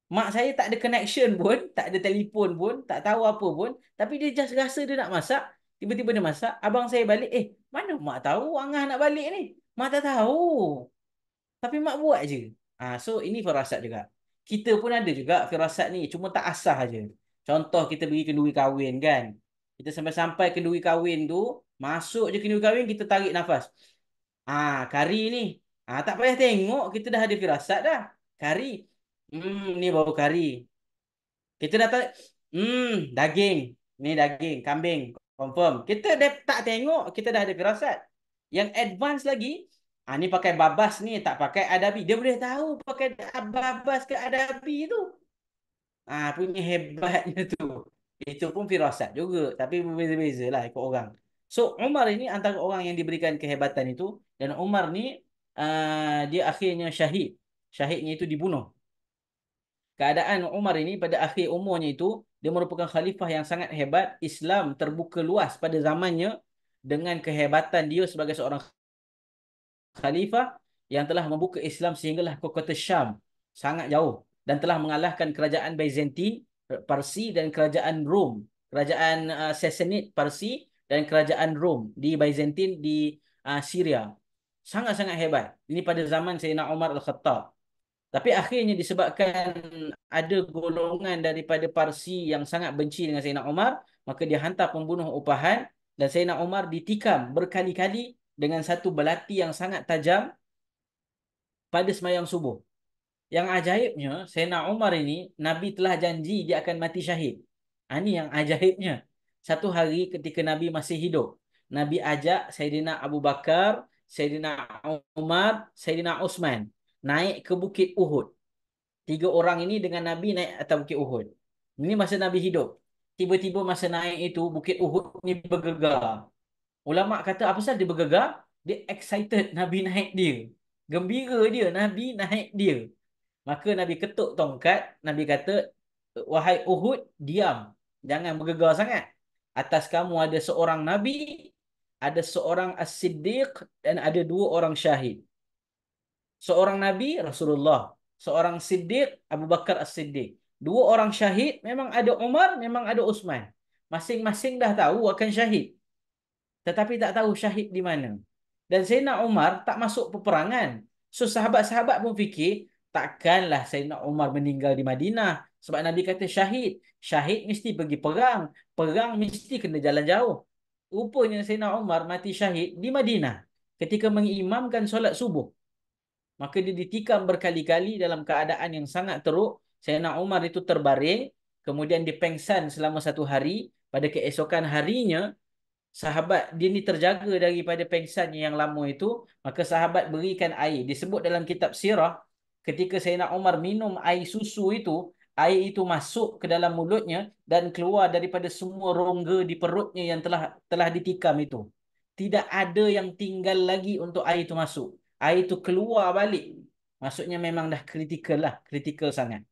Mak saya tak ada connection pun, tak ada telefon pun, tak tahu apa pun. Tapi dia just rasa dia nak masak. Tiba-tiba dia masak. Abang saya balik, mana mak tahu Angah nak balik ni? Mak tak tahu. Tapi mak buat je. So, ini firasat juga. Kita pun ada juga firasat ni. Cuma tak asah je. Contoh kita pergi kenduri kahwin kan. Kita sampai-sampai kenduri kahwin tu. Masuk je kenduri kahwin, kita tarik nafas. Kari ni. Tak payah tengok. Kita dah ada firasat dah. Kari. Ni baru kari. Kita dah tarik. Daging. Ni daging. Kambing. Confirm. Kita dah tak tengok. Kita dah ada firasat. Yang advance lagi. Ni pakai babas ni. Tak pakai adabi. Dia boleh tahu pakai babas ke adabi tu. Punya hebatnya tu. Itu pun firasat juga. Tapi berbeza-beza lah ikut orang. So, Umar ini antara orang yang diberikan kehebatan itu. Dan Umar ni, dia akhirnya syahid. Syahidnya itu dibunuh. Keadaan Umar ini pada akhir umurnya itu, dia merupakan khalifah yang sangat hebat. Islam terbuka luas pada zamannya dengan kehebatan dia sebagai seorang khalifah yang telah membuka Islam sehinggalah ke kota Syam. Sangat jauh. Dan telah mengalahkan kerajaan Byzantine, Parsi dan kerajaan Rom. Kerajaan Sassanid, Parsi dan kerajaan Rom di Byzantine di Syria. Sangat-sangat hebat. Ini pada zaman Sayyidina Umar Al-Khattab. Tapi akhirnya disebabkan ada golongan daripada Parsi yang sangat benci dengan Sayyidina Umar, maka dia hantar pembunuh upahan dan Sayyidina Umar ditikam berkali-kali dengan satu belati yang sangat tajam pada sembahyang subuh. Yang ajaibnya, Sayyidina Umar ini, Nabi telah janji dia akan mati syahid. Ini yang ajaibnya. Satu hari ketika Nabi masih hidup, Nabi ajak Sayyidina Abu Bakar, Sayyidina Umar, Sayyidina Uthman. naik ke Bukit Uhud. 3 orang ini dengan Nabi naik atas Bukit Uhud. Ini masa Nabi hidup. Tiba-tiba masa naik itu Bukit Uhud ni bergegar. Ulama kata apa pasal dia bergegar? Dia excited Nabi naik dia. Gembira dia Nabi naik dia. Maka Nabi ketuk tongkat, Nabi kata, wahai Uhud, diam. Jangan bergegar sangat. Atas kamu ada seorang Nabi, ada seorang As-Siddiq, dan ada 2 orang syahid. Seorang Nabi, Rasulullah. Seorang Siddiq, Abu Bakar As-Siddiq. 2 orang syahid, memang ada Umar, memang ada Uthman. Masing-masing dah tahu akan syahid. Tetapi tak tahu syahid di mana. Dan Sayyidina Umar tak masuk peperangan. So sahabat-sahabat pun fikir, takkanlah Sayyidina Umar meninggal di Madinah. Sebab Nabi kata syahid. Syahid mesti pergi perang. Perang mesti kena jalan jauh. Rupanya Sayyidina Umar mati syahid di Madinah. Ketika mengimamkan solat subuh. Maka dia ditikam berkali-kali dalam keadaan yang sangat teruk. Sayyidina Umar itu terbaring. Kemudian dipengsan selama 1 hari. Pada keesokan harinya, sahabat dia ni terjaga daripada pengsannya yang lama itu, maka sahabat berikan air. Disebut dalam kitab sirah, ketika Sayyidina Umar minum air susu itu, air itu masuk ke dalam mulutnya dan keluar daripada semua rongga di perutnya yang telah ditikam itu. Tidak ada yang tinggal lagi untuk air itu masuk. Air itu keluar balik. Maksudnya memang dah kritikal lah, kritikal sangat.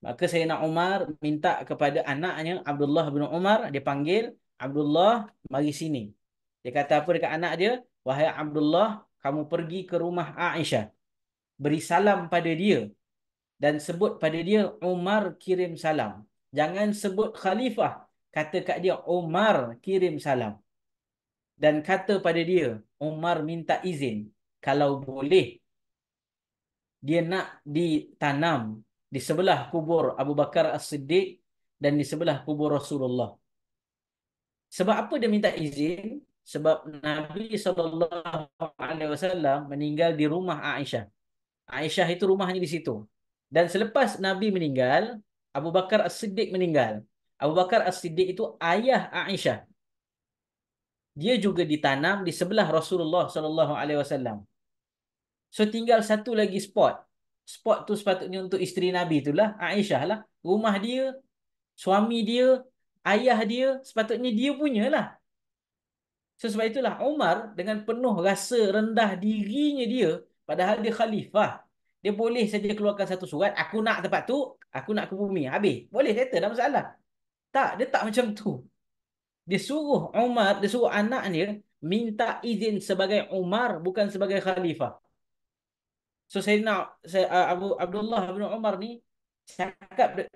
Maka Sayyidina Umar minta kepada anaknya Abdullah bin Umar, dia panggil, Abdullah, mari sini. Dia kata apa dekat anak dia? Wahai Abdullah, kamu pergi ke rumah Aisyah. Beri salam pada dia. Dan sebut pada dia, Umar kirim salam. Jangan sebut khalifah. Kata kat dia, Umar kirim salam. Dan kata pada dia, Umar minta izin. Kalau boleh, dia nak ditanam di sebelah kubur Abu Bakar As-Siddiq dan di sebelah kubur Rasulullah. Sebab apa dia minta izin? Sebab Nabi SAW meninggal di rumah Aisyah. Aisyah itu rumahnya di situ. Dan selepas Nabi meninggal, Abu Bakar As-Siddiq meninggal. Abu Bakar As-Siddiq itu ayah Aisyah. Dia juga ditanam di sebelah Rasulullah SAW. So tinggal satu lagi spot. Spot tu sepatutnya untuk isteri Nabi itulah Aisyah lah. Rumah dia, suami dia, ayah dia, sepatutnya dia punyalah. So sebab itulah Umar dengan penuh rasa rendah dirinya dia, padahal dia khalifah. Dia boleh saja keluarkan satu surat, aku nak tempat tu, aku nak ke bumi. Habis. Boleh settle, tak masalah. Tak, dia tak macam tu. Dia suruh Umar, dia suruh anak dia minta izin sebagai Umar bukan sebagai khalifah. So saya Abdullah bin Umar ni cakap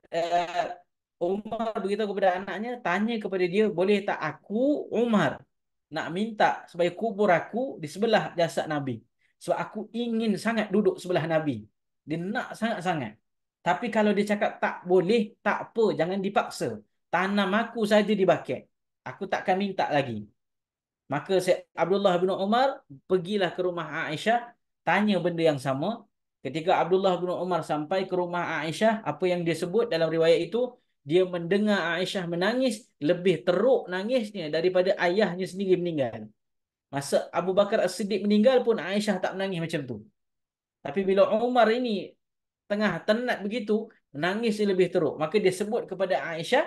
Umar beritahu kepada anaknya, tanya kepada dia, boleh tak aku Umar nak minta supaya kubur aku di sebelah jasad Nabi. Sebab aku ingin sangat duduk sebelah Nabi. Dia nak sangat-sangat. Tapi kalau dia cakap tak boleh, tak apa, jangan dipaksa. Tanam aku saja di baket. Aku takkan minta lagi. Maka Abdullah bin Umar pergilah ke rumah Aisyah, tanya benda yang sama. Ketika Abdullah bin Umar sampai ke rumah Aisyah, apa yang dia sebut dalam riwayat itu, dia mendengar Aisyah menangis, lebih teruk nangisnya daripada ayahnya sendiri meninggal. Masa Abu Bakar As-Siddiq meninggal pun Aisyah tak menangis macam tu. Tapi bila Umar ini tengah tenat begitu, menangisnya lebih teruk. Maka dia sebut kepada Aisyah,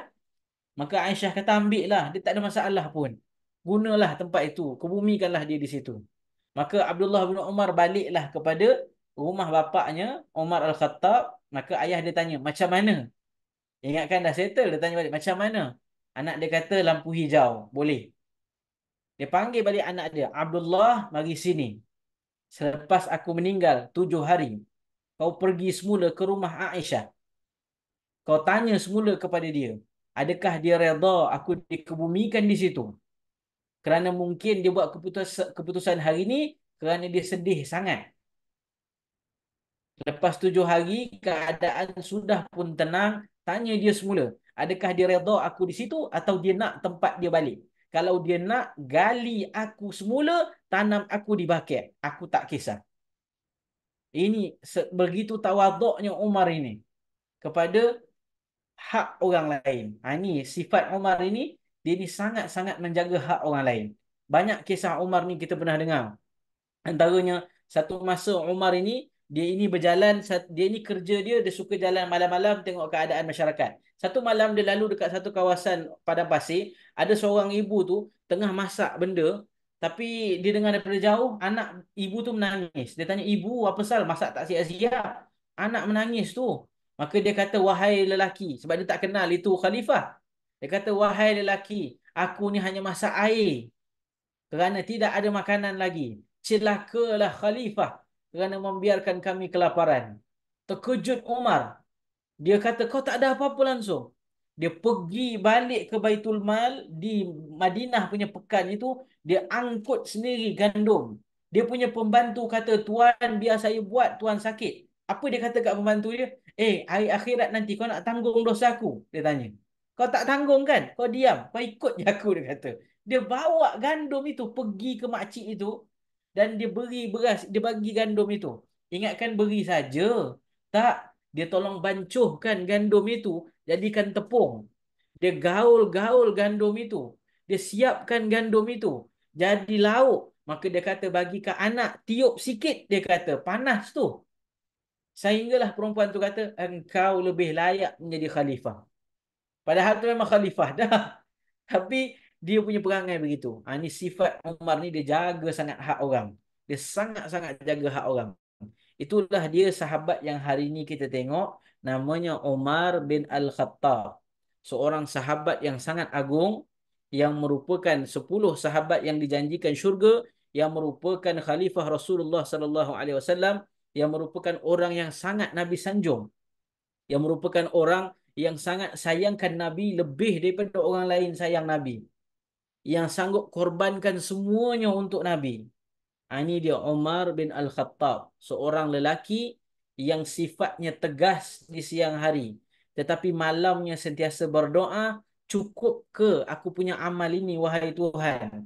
maka Aisyah kata ambil lah, dia tak ada masalah pun. Gunalah tempat itu, kebumikanlah dia di situ. Maka Abdullah bin Umar baliklah kepada rumah bapaknya, Umar Al-Khattab. Maka ayah dia tanya, macam mana? Ingatkan dah settle, dia tanya balik, macam mana? Anak dia kata lampu hijau, boleh. Dia panggil balik anak dia, Abdullah, mari sini. Selepas aku meninggal 7 hari, kau pergi semula ke rumah Aisyah. Kau tanya semula kepada dia, adakah dia redha aku dikebumikan di situ? Kerana mungkin dia buat keputusan hari ini kerana dia sedih sangat. Lepas 7 hari, keadaan sudah pun tenang. Tanya dia semula, adakah dia redha aku di situ atau dia nak tempat dia balik? Kalau dia nak, gali aku semula, tanam aku di baket. Aku tak kisah. Ini begitu tawaduknya Umar ini kepada hak orang lain. Ini sifat Umar ini, dia ni sangat-sangat menjaga hak orang lain. Banyak kisah Umar ni kita pernah dengar. Antaranya, satu masa Umar ini Dia ini berjalan, dia ini kerja dia suka jalan malam-malam tengok keadaan masyarakat. Satu malam dia lalu dekat satu kawasan padang pasir, ada seorang ibu tu tengah masak benda, tapi dia dengar daripada jauh anak ibu tu menangis. Dia tanya, "Ibu, apa sal masak tak siap-siap?" Anak menangis tu. Maka dia kata, "Wahai lelaki," sebab dia tak kenal itu khalifah. Dia kata, "Wahai lelaki, aku ni hanya masak air kerana tidak ada makanan lagi. Celakalah khalifah kerana membiarkan kami kelaparan." Terkejut Umar. Dia kata, "Kau tak ada apa-apa langsung." Dia pergi balik ke Baitul Mal di Madinah punya pekan itu, dia angkut sendiri gandum. Dia punya pembantu kata, "Tuan, biar saya buat, tuan sakit." Apa dia kata kat pembantu dia? Hari akhirat nanti kau nak tanggung dosa aku?" Dia tanya. "Kau tak tanggung kan? Kau diam. Kau ikut je aku," dia kata. Dia bawa gandum itu pergi ke makcik itu dan dia beri beras, dia bagi gandum itu. Ingatkan beri saja. Tak, dia tolong bancuhkan gandum itu jadikan tepung. Dia gaul-gaul gandum itu. Dia siapkan gandum itu jadi lauk. Maka dia kata, "Bagi ke anak tiup sikit," dia kata, "panas tu." Sehinggalah perempuan tu kata, "Engkau lebih layak menjadi khalifah." Padahal tu memang khalifah dah. Tapi dia punya perangai begitu. Ini sifat Umar ni, dia jaga sangat hak orang. Dia sangat-sangat jaga hak orang. Itulah dia sahabat yang hari ini kita tengok, namanya Umar bin Al-Khattab. Seorang sahabat yang sangat agung, yang merupakan 10 sahabat yang dijanjikan syurga, yang merupakan khalifah Rasulullah sallallahu alaihi wasallam, yang merupakan orang yang sangat Nabi sanjung, yang merupakan orang yang sangat sayangkan Nabi lebih daripada orang lain sayang Nabi, yang sanggup korbankan semuanya untuk Nabi. Ini dia Umar bin Al-Khattab, seorang lelaki yang sifatnya tegas di siang hari, tetapi malamnya sentiasa berdoa, "Cukup ke aku punya amal ini, wahai Tuhan?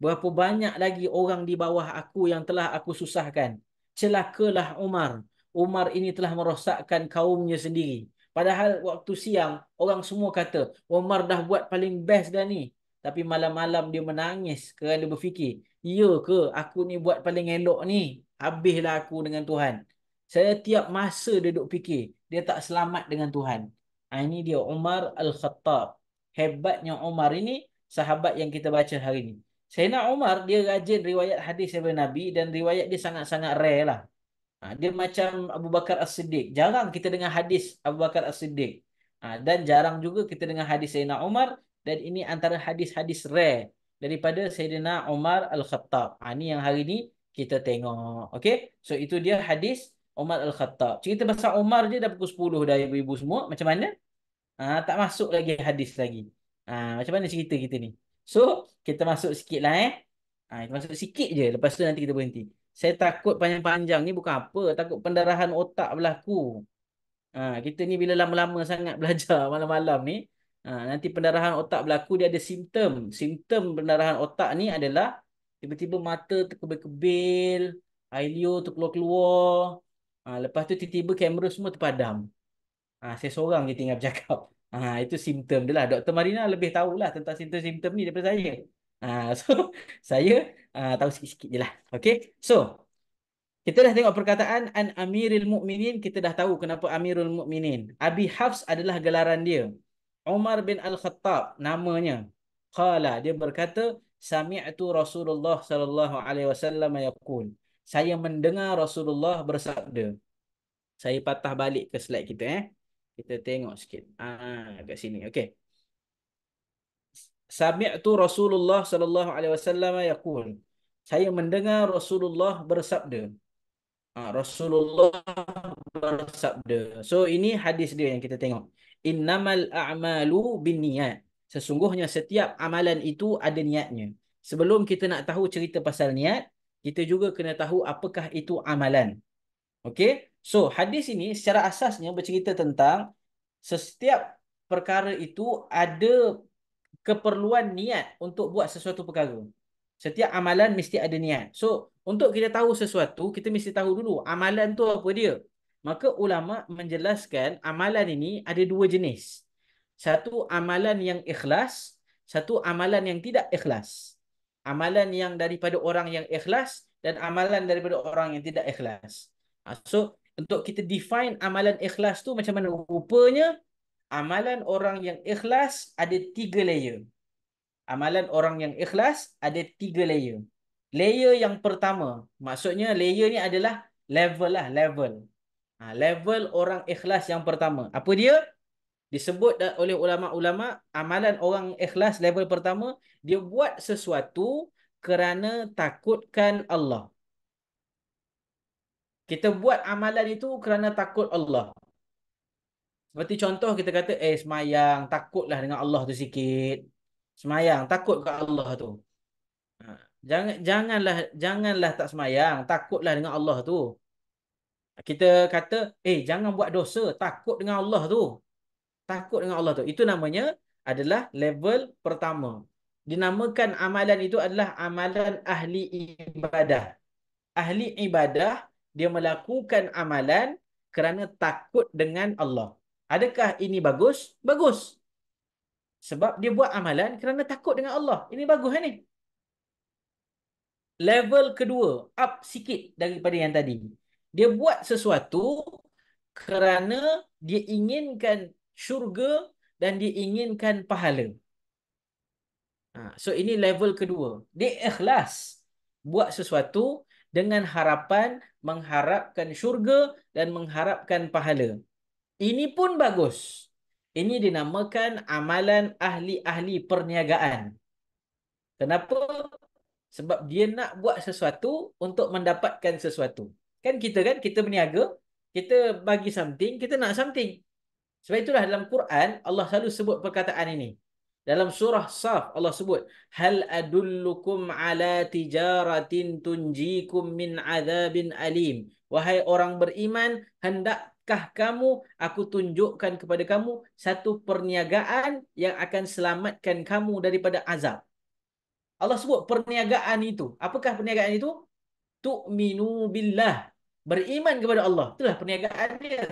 Berapa banyak lagi orang di bawah aku yang telah aku susahkan. Celakalah Umar. Umar ini telah merosakkan kaumnya sendiri." Padahal waktu siang, orang semua kata, "Umar dah buat paling best dah ni." Tapi malam-malam dia menangis kerana dia berfikir, "Ya ke aku ni buat paling elok ni? Habislah aku dengan Tuhan." Saya tiap masa duduk fikir, dia tak selamat dengan Tuhan. Ini dia Umar Al-Khattab. Hebatnya Umar ini, sahabat yang kita baca hari ini. Sayyidina Umar, dia rajin riwayat hadis daripada Nabi, dan riwayat dia sangat-sangat rare lah. Dia macam Abu Bakar As-Siddiq. Jarang kita dengar hadis Abu Bakar As-Siddiq. Dan jarang juga kita dengar hadis Sayyidina Umar. Dan ini antara hadis-hadis rare daripada Sayyidina Umar Al-Khattab. Ini yang hari ini kita tengok. Okay? So itu dia hadis Umar Al-Khattab. Cerita pasal Umar je dah pukul 10 dah, ibu-ibu semua. Macam mana? Tak masuk lagi hadis lagi. Macam mana cerita kita ni? So, kita masuk sikit lah kita masuk sikit je. Lepas tu nanti kita berhenti. Saya takut panjang-panjang ni bukan apa. Takut pendarahan otak berlaku. Kita ni bila lama-lama sangat belajar malam-malam ni, nanti pendarahan otak berlaku, dia ada simptom. Simptom pendarahan otak ni adalah tiba-tiba mata terkebil-kebil, air liur tu keluar-keluar. Lepas tu tiba-tiba kamera semua terpadam. Saya seorang je tinggal bercakap. Itu simptom dia lah. Dr. Marina lebih tahulah tentang simptom-simptom ni daripada saya. So, saya tahu sikit-sikit je lah. Okay. So, kita dah tengok perkataan An Amiril Mukminin. Kita dah tahu kenapa Amirul Mukminin. Abi Hafs adalah gelaran dia. Umar bin Al-Khattab namanya. Qala, dia berkata, "Sami'tu Rasulullah sallallahu alaihi wasallam yaqul." Saya mendengar Rasulullah bersabda. Saya patah balik ke slide kita Kita tengok sikit. Kat sini. Okey. Sami'tu Rasulullah sallallahu alaihi wasallam yaqul. Saya mendengar Rasulullah bersabda. Rasulullah bersabda. So ini hadis dia yang kita tengok. Innamal a'malu binniyat. Sesungguhnya setiap amalan itu ada niatnya. Sebelum kita nak tahu cerita pasal niat, kita juga kena tahu apakah itu amalan. Okey. So hadis ini secara asasnya bercerita tentang setiap perkara itu ada keperluan niat untuk buat sesuatu perkara. Setiap amalan mesti ada niat. So, untuk kita tahu sesuatu, kita mesti tahu dulu amalan tu apa dia. Maka ulama menjelaskan amalan ini ada dua jenis. Satu amalan yang ikhlas, satu amalan yang tidak ikhlas. Amalan yang daripada orang yang ikhlas dan amalan daripada orang yang tidak ikhlas. So untuk kita define amalan ikhlas tu macam mana? Rupanya amalan orang yang ikhlas ada 3 layer. Amalan orang yang ikhlas ada 3 layer. Layer yang pertama, maksudnya layer ni adalah level lah, level. Level orang ikhlas yang pertama. Apa dia? Disebut oleh ulama-ulama, amalan orang ikhlas level pertama, dia buat sesuatu kerana takutkan Allah. Kita buat amalan itu kerana takut Allah. Seperti contoh kita kata, semayang, takutlah dengan Allah tu sikit. Semayang, takut ke Allah tu. Ha, janganlah tak semayang, takutlah dengan Allah tu. Kita kata, jangan buat dosa, takut dengan Allah tu. Takut dengan Allah tu. Itu namanya adalah level pertama. Dinamakan amalan itu adalah amalan ahli ibadah. Ahli ibadah, dia melakukan amalan kerana takut dengan Allah. Adakah ini bagus? Bagus. Sebab dia buat amalan kerana takut dengan Allah. Ini bagus ni. Level kedua, up sikit daripada yang tadi. Dia buat sesuatu kerana dia inginkan syurga dan dia inginkan pahala. So ini level kedua. Dia ikhlas buat sesuatu dengan harapan mengharapkan syurga dan mengharapkan pahala. Ini pun bagus. Ini dinamakan amalan ahli-ahli perniagaan. Kenapa? Sebab dia nak buat sesuatu untuk mendapatkan sesuatu. Kita berniaga, kita bagi something, kita nak something. Sebab itulah dalam Quran Allah selalu sebut perkataan ini. Dalam surah Saf Allah sebut, hal adullukum ala tijaratin tunjikum min azabin alim. Wahai orang beriman, hendakkah kamu aku tunjukkan kepada kamu satu perniagaan yang akan selamatkan kamu daripada azab. Allah sebut perniagaan itu. Apakah perniagaan itu? Tu'minu billah. Beriman kepada Allah. Itulah perniagaan dia.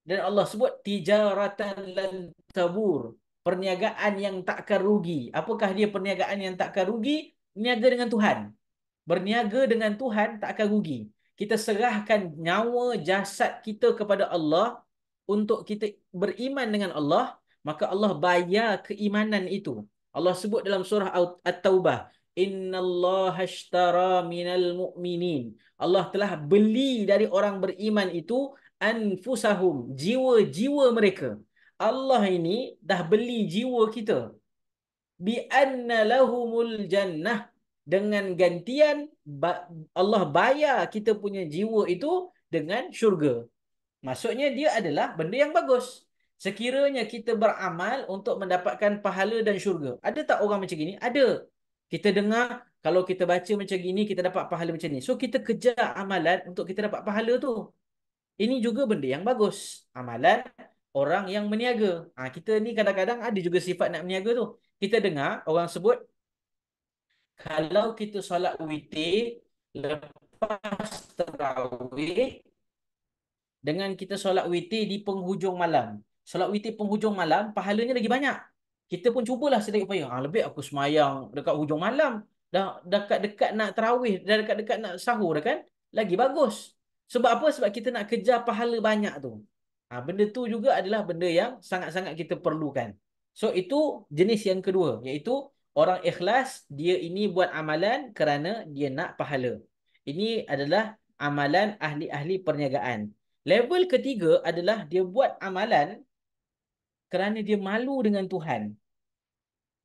Dan Allah sebut tijaratan lan tabur. Perniagaan yang takkan rugi. Apakah dia perniagaan yang takkan rugi? Niaga dengan Tuhan. Berniaga dengan Tuhan tak akan rugi. Kita serahkan nyawa jasad kita kepada Allah untuk kita beriman dengan Allah, maka Allah bayar keimanan itu. Allah sebut dalam surah At-Taubah, innallaha ashtara minal mu'minin. Allah telah beli dari orang beriman itu anfusahum, jiwa-jiwa mereka. Allah ini dah beli jiwa kita. Bi anna lahumul jannah, dengan gantian Allah bayar kita punya jiwa itu dengan syurga. Maksudnya dia adalah benda yang bagus. Sekiranya kita beramal untuk mendapatkan pahala dan syurga. Ada tak orang macam gini? Ada. Kita dengar kalau kita baca macam gini kita dapat pahala macam ni. So kita kejar amalan untuk kita dapat pahala tu. Ini juga benda yang bagus. Amalan orang yang meniaga. Kita ni kadang-kadang ada juga sifat nak meniaga tu. Kita dengar orang sebut, kalau kita solat witir lepas tarawih, dengan kita solat witir di penghujung malam. Solat witir penghujung malam, pahalanya lagi banyak. Kita pun cubalah sedikit upaya. Lebih aku semayang dekat hujung malam. Dah dekat-dekat nak tarawih, dah dekat-dekat nak sahur dah kan? Lagi bagus. Sebab apa? Sebab kita nak kejar pahala banyak tu. Benda tu juga adalah benda yang sangat-sangat kita perlukan. So itu jenis yang kedua, iaitu orang ikhlas, dia ini buat amalan kerana dia nak pahala. Ini adalah amalan ahli-ahli perniagaan. Level ketiga adalah dia buat amalan kerana dia malu dengan Tuhan.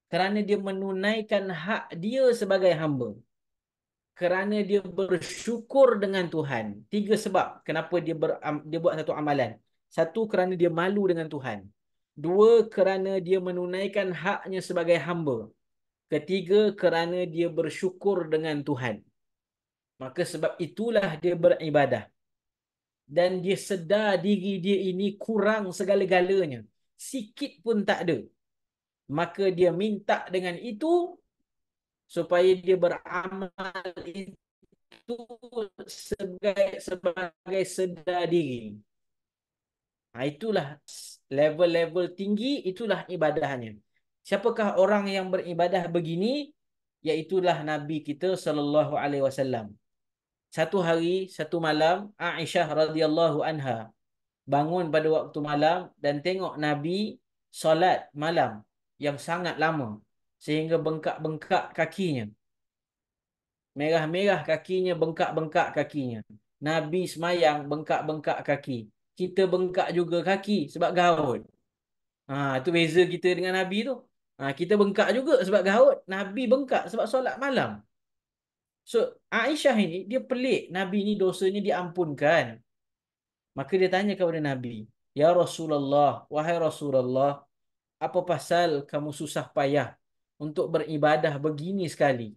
Kerana dia menunaikan hak dia sebagai hamba. Kerana dia bersyukur dengan Tuhan. 3 sebab kenapa dia buat satu amalan. 1, kerana dia malu dengan Tuhan. 2, kerana dia menunaikan haknya sebagai hamba. 3, kerana dia bersyukur dengan Tuhan. Maka sebab itulah dia beribadah. Dan dia sedar diri dia ini kurang segala-galanya. Sikit pun tak ada. Maka dia minta dengan itu supaya dia beramal itu sebagai sedar diri. Itulah level-level tinggi, itulah ibadahnya. Siapakah orang yang beribadah begini? Iaitulah Nabi kita sallallahu alaihi wasallam. satu hari, satu malam, Aisyah radhiyallahu anha bangun pada waktu malam dan tengok Nabi solat malam yang sangat lama sehingga bengkak-bengkak kakinya. Merah-merah kakinya, bengkak-bengkak kakinya. Nabi semayang bengkak-bengkak kaki. Kita bengkak juga kaki sebab gaut. Tu beza kita dengan Nabi tu. Kita bengkak juga sebab gaut. Nabi bengkak sebab solat malam. So, Aisyah ini, dia pelik. Nabi ni dosanya diampunkan. Maka dia tanya kepada Nabi, Ya Rasulullah, wahai Rasulullah, apa pasal kamu susah payah untuk beribadah begini sekali?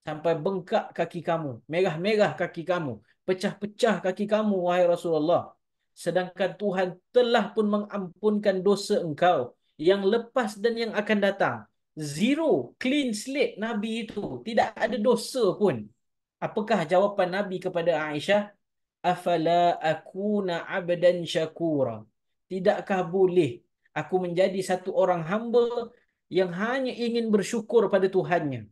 Sampai bengkak kaki kamu, merah-merah kaki kamu, pecah-pecah kaki kamu, wahai Rasulullah. Sedangkan Tuhan telah pun mengampunkan dosa engkau yang lepas dan yang akan datang. Zero, clean slate Nabi itu. Tidak ada dosa pun. Apakah jawapan Nabi kepada Aisyah? Afala akuna abdan syakura. Tidakkah boleh aku menjadi satu orang hamba yang hanya ingin bersyukur pada Tuhannya?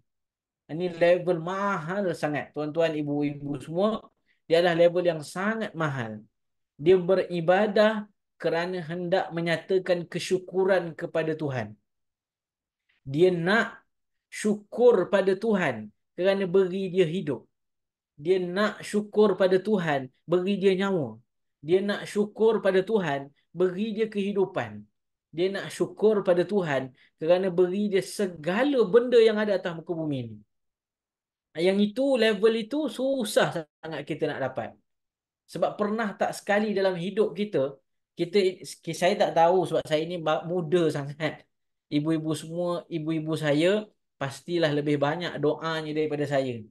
Ini level mahal sangat. Tuan-tuan, ibu-ibu semua, dia adalah level yang sangat mahal. Dia beribadah kerana hendak menyatakan kesyukuran kepada Tuhan. Dia nak syukur pada Tuhan kerana beri dia hidup. Dia nak syukur pada Tuhan beri dia nyawa. Dia nak syukur pada Tuhan beri dia kehidupan. Dia nak syukur pada Tuhan kerana beri dia segala benda yang ada atas muka bumi ini. Yang itu, level itu susah sangat kita nak dapat. Sebab pernah tak sekali dalam hidup kita, saya tak tahu sebab saya ni muda sangat. Ibu-ibu semua, ibu-ibu saya pastilah lebih banyak doanya daripada saya.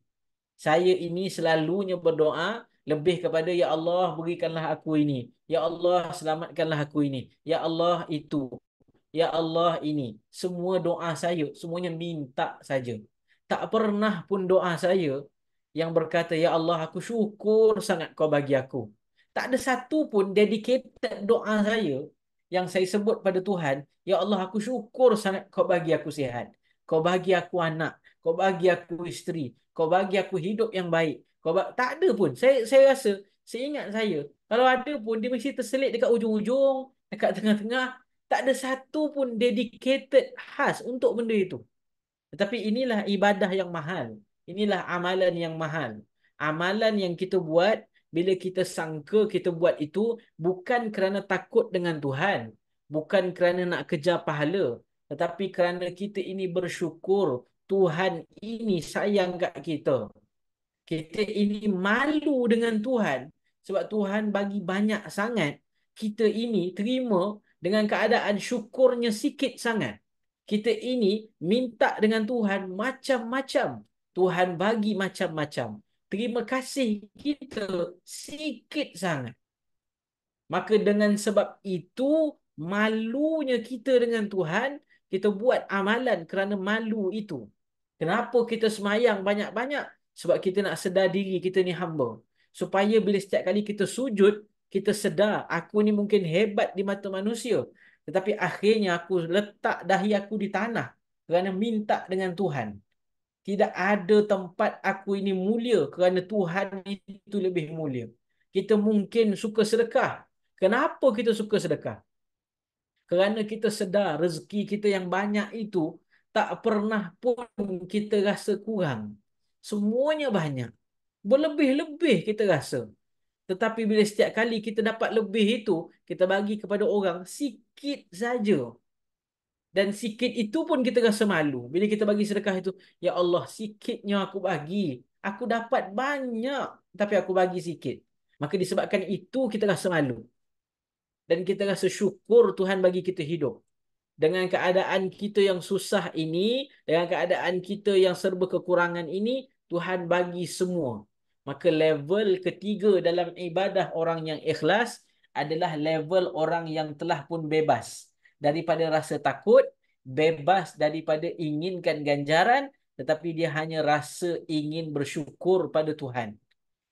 Saya ini selalunya berdoa lebih kepada Ya Allah berikanlah aku ini. Ya Allah selamatkanlah aku ini. Ya Allah itu. Ya Allah ini. Semua doa saya, semuanya minta saja. Tak pernah pun doa saya yang berkata, Ya Allah aku syukur sangat kau bagi aku. Tak ada satu pun dedicated doa saya yang saya sebut pada Tuhan, Ya Allah aku syukur sangat kau bagi aku sihat. Kau bagi aku anak. Kau bagi aku isteri. Kau bagi aku hidup yang baik. Tak ada pun. Saya rasa, seingat saya, kalau ada pun dia mesti terselit dekat ujung-ujung, dekat tengah-tengah. Tak ada satu pun dedicated khas untuk benda itu. Tetapi inilah ibadah yang mahal. Inilah amalan yang mahal. Amalan yang kita buat, bila kita sangka kita buat itu, bukan kerana takut dengan Tuhan. Bukan kerana nak kejar pahala. Tetapi kerana kita ini bersyukur, Tuhan ini sayang kat kita. Kita ini malu dengan Tuhan. Sebab Tuhan bagi banyak sangat. Kita ini terima dengan keadaan syukurnya sikit sangat. Kita ini minta dengan Tuhan macam-macam. Tuhan bagi macam-macam. Terima kasih kita sikit sangat. Maka dengan sebab itu, malunya kita dengan Tuhan, kita buat amalan kerana malu itu. Kenapa kita semayang banyak-banyak? Sebab kita nak sedar diri kita ni hamba. Supaya bila setiap kali kita sujud, kita sedar, aku ni mungkin hebat di mata manusia. Tetapi akhirnya aku letak dahi aku di tanah kerana minta dengan Tuhan. Tidak ada tempat aku ini mulia kerana Tuhan itu lebih mulia. Kita mungkin suka sedekah. Kenapa kita suka sedekah? Kerana kita sedar rezeki kita yang banyak itu tak pernah pun kita rasa kurang. Semuanya banyak. Berlebih-lebih kita rasa. Tetapi bila setiap kali kita dapat lebih itu, kita bagi kepada orang sikit saja. Dan sikit itu pun kita rasa malu. Bila kita bagi sedekah itu, Ya Allah, sikitnya aku bagi. Aku dapat banyak, tapi aku bagi sikit. Maka disebabkan itu kita rasa malu. Dan kita rasa syukur Tuhan bagi kita hidup. Dengan keadaan kita yang susah ini, dengan keadaan kita yang serba kekurangan ini, Tuhan bagi semua. Maka level ketiga dalam ibadah orang yang ikhlas adalah level orang yang telah pun bebas daripada rasa takut, bebas daripada inginkan ganjaran, tetapi dia hanya rasa ingin bersyukur pada Tuhan.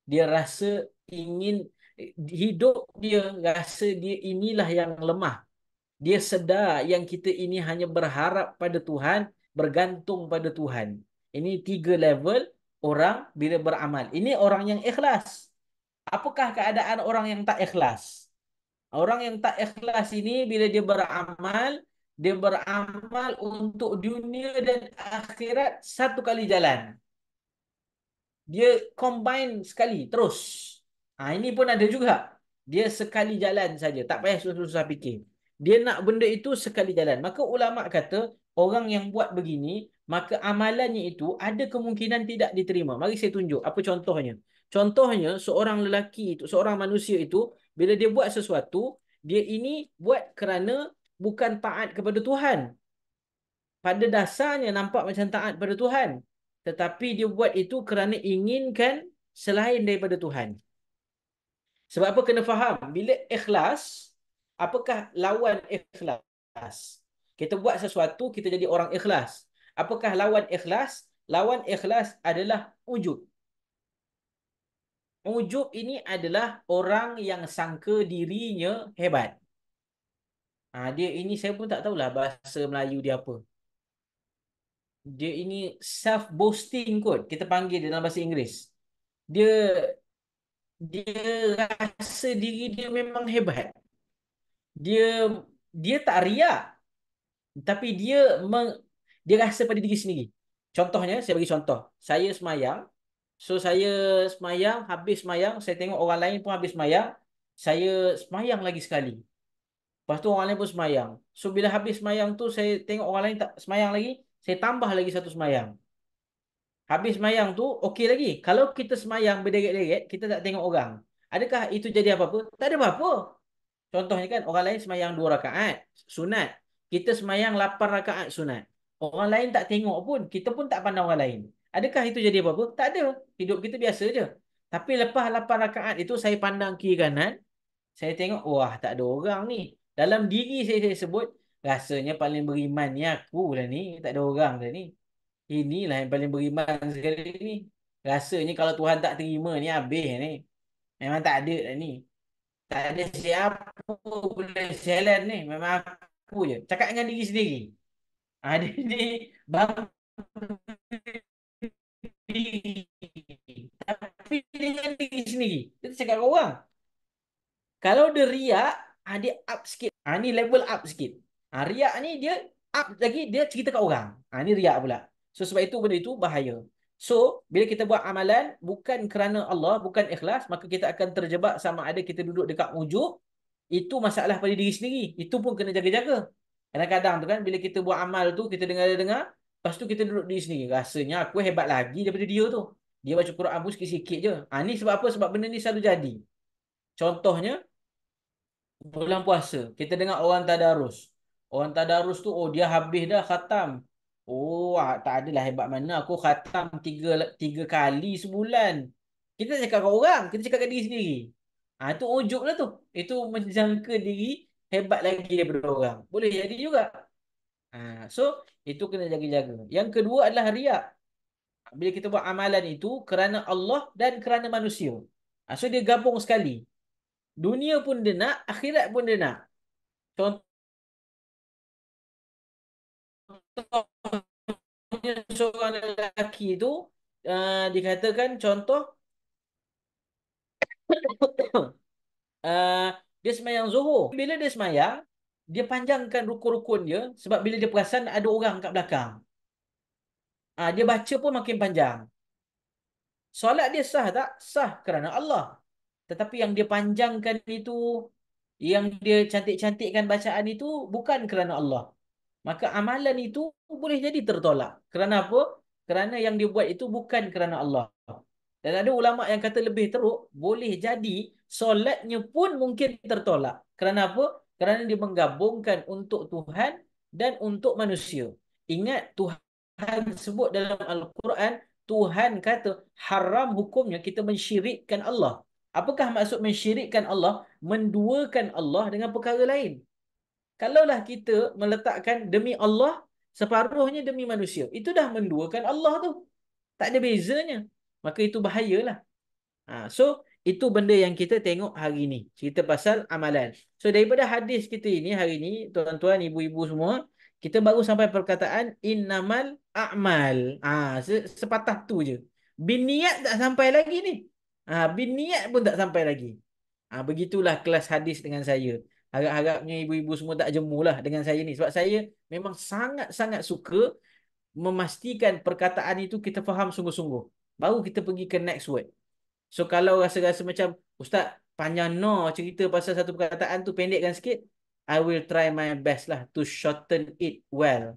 Dia rasa ingin hidup, dia rasa dia inilah yang lemah. Dia sedar yang kita ini hanya berharap pada Tuhan, bergantung pada Tuhan. Ini 3 level. orang bila beramal. Ini orang yang ikhlas. Apakah keadaan orang yang tak ikhlas? Orang yang tak ikhlas ini bila dia beramal untuk dunia dan akhirat satu kali jalan. Dia combine sekali terus. Ini pun ada juga. Dia sekali jalan saja, tak payah susah-susah fikir. Dia nak benda itu sekali jalan. Maka ulama kata orang yang buat begini, maka amalannya itu ada kemungkinan tidak diterima. Mari saya tunjuk apa contohnya. Contohnya seorang lelaki itu, seorang manusia itu bila dia buat sesuatu, dia ini buat kerana bukan taat kepada Tuhan. Pada dasarnya nampak macam taat pada Tuhan. Tetapi dia buat itu kerana inginkan selain daripada Tuhan. Sebab apa kena faham? Bila ikhlas, apakah lawan ikhlas? Kita buat sesuatu, kita jadi orang ikhlas. Apakah lawan ikhlas? Lawan ikhlas adalah ujub. Ujub ini adalah orang yang sangka dirinya hebat. Dia ini saya pun tak tahulah bahasa Melayu dia apa. Dia ini self boasting kot kita panggil dalam bahasa Inggeris. Dia dia rasa diri dia memang hebat. Dia dia tak riak, tapi dia rasa pada diri sendiri. Contohnya saya bagi contoh, saya semayang. So saya semayang, habis semayang saya tengok orang lain pun habis semayang, saya semayang lagi sekali. Lepas tu orang lain pun semayang. So bila habis semayang tu saya tengok orang lain tak semayang lagi, saya tambah lagi satu semayang. Habis semayang tu okey lagi. Kalau kita semayang berderet-deret, kita tak tengok orang, adakah itu jadi apa-apa? Tak ada apa-apa. Contohnya kan orang lain semayang 2 rakaat sunat, kita semayang 8 rakaat sunat. Orang lain tak tengok pun, kita pun tak pandang orang lain. Adakah itu jadi apa-apa? Tak ada. Hidup kita biasa je. Tapi lepas 8 rakaat itu saya pandang kiri kanan, saya tengok wah tak ada orang ni. Dalam diri saya sebut rasanya paling beriman ni aku lah ni, tak ada orang dah ni. Inilah yang paling beriman sekali ni. Rasanya kalau Tuhan tak terima ni habis ni. Memang tak ada dah ni. Tak ada siapa boleh jalan ni. Memang aku je. Cakap dengan diri sendiri. Dia ni bangga diri. Tapi dengan diri sendiri. Kita cakap dengan orang. Kalau dia riak, dia up sikit. Ni level up sikit. Riak ni dia up lagi, dia cerita kat orang. Ni riak pula. So sebab itu benda itu bahaya. So bila kita buat amalan bukan kerana Allah, bukan ikhlas, maka kita akan terjebak sama ada kita duduk dekat ujub. Itu masalah pada diri sendiri. Itu pun kena jaga-jaga. Kadang-kadang tu kan bila kita buat amal tu, kita dengar-dengar, lepas tu kita duduk diri sendiri. Rasanya aku hebat lagi daripada dia tu. Dia baca Quran pun sikit-sikit je. Ni sebab apa? Sebab benda ni selalu jadi. Contohnya bulan puasa, kita dengar orang tadarus. Orang tadarus tu, dia habis dah khatam. Tak adalah hebat mana. Aku khatam tiga kali sebulan. Kita cakap kat orang, kita cakap kat diri sendiri. Itu ujub lah tu. Itu menjangka diri hebat lagi daripada orang. Boleh jadi juga. So, itu kena jaga-jaga. Yang kedua adalah riak. Bila kita buat amalan itu kerana Allah dan kerana manusia. So, dia gabung sekali. Dunia pun dia nak, akhirat pun dia nak. Contohnya seorang lelaki itu dikatakan contoh dia semayang Zuhur. Bila dia semayang, dia panjangkan rukun-rukun dia sebab bila dia perasan ada orang kat belakang. Dia baca pun makin panjang. Solat dia sah tak? Sah kerana Allah. Tetapi yang dia panjangkan itu, yang dia cantik-cantikkan bacaan itu bukan kerana Allah. Maka amalan itu boleh jadi tertolak. Kerana apa? Kerana yang dia buat itu bukan kerana Allah. Dan ada ulama yang kata lebih teruk, boleh jadi solatnya pun mungkin tertolak. Kerana apa? Kerana dia menggabungkan untuk Tuhan dan untuk manusia. Ingat Tuhan sebut dalam Al-Quran, Tuhan kata haram hukumnya kita mensyirikkan Allah. Apakah maksud mensyirikkan Allah? Menduakan Allah dengan perkara lain. Kalaulah kita meletakkan demi Allah, separuhnya demi manusia, itu dah menduakan Allah tu. Tak ada bezanya. Maka itu bahayalah. So, itu benda yang kita tengok hari ni. Cerita pasal amalan. So, daripada hadis kita ini hari ni, tuan-tuan, ibu-ibu semua, kita baru sampai perkataan innamal a'mal. Sepatah tu je. Bin niat tak sampai lagi ni. Bin niat pun tak sampai lagi. Begitulah kelas hadis dengan saya. Harap-harapnya ibu-ibu semua tak jemulah dengan saya ni. Sebab saya memang sangat-sangat suka memastikan perkataan itu kita faham sungguh-sungguh. Baru kita pergi ke next word. So kalau rasa-rasa macam Ustaz panjang no cerita pasal satu perkataan tu, pendekkan sikit, I will try my best lah to shorten it well.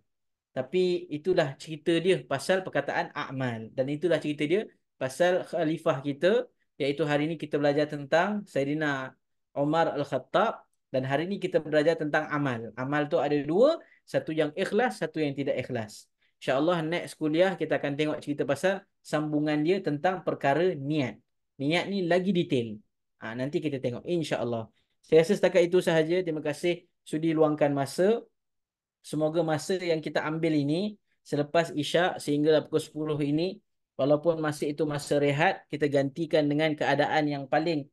Tapi itulah cerita dia pasal perkataan amal. Dan itulah cerita dia pasal khalifah kita. Iaitu hari ini kita belajar tentang Sayyidina Umar Al-Khattab. Dan hari ini kita belajar tentang amal. Amal tu ada dua. Satu yang ikhlas, satu yang tidak ikhlas. InsyaAllah next kuliah kita akan tengok cerita pasal sambungan dia tentang perkara niat. Niat ni lagi detail. Nanti kita tengok insyaAllah. Saya rasa setakat itu sahaja. Terima kasih sudi luangkan masa. Semoga masa yang kita ambil ini selepas Isyak sehingga pukul 10 ini, walaupun masa itu masa rehat, kita gantikan dengan keadaan yang paling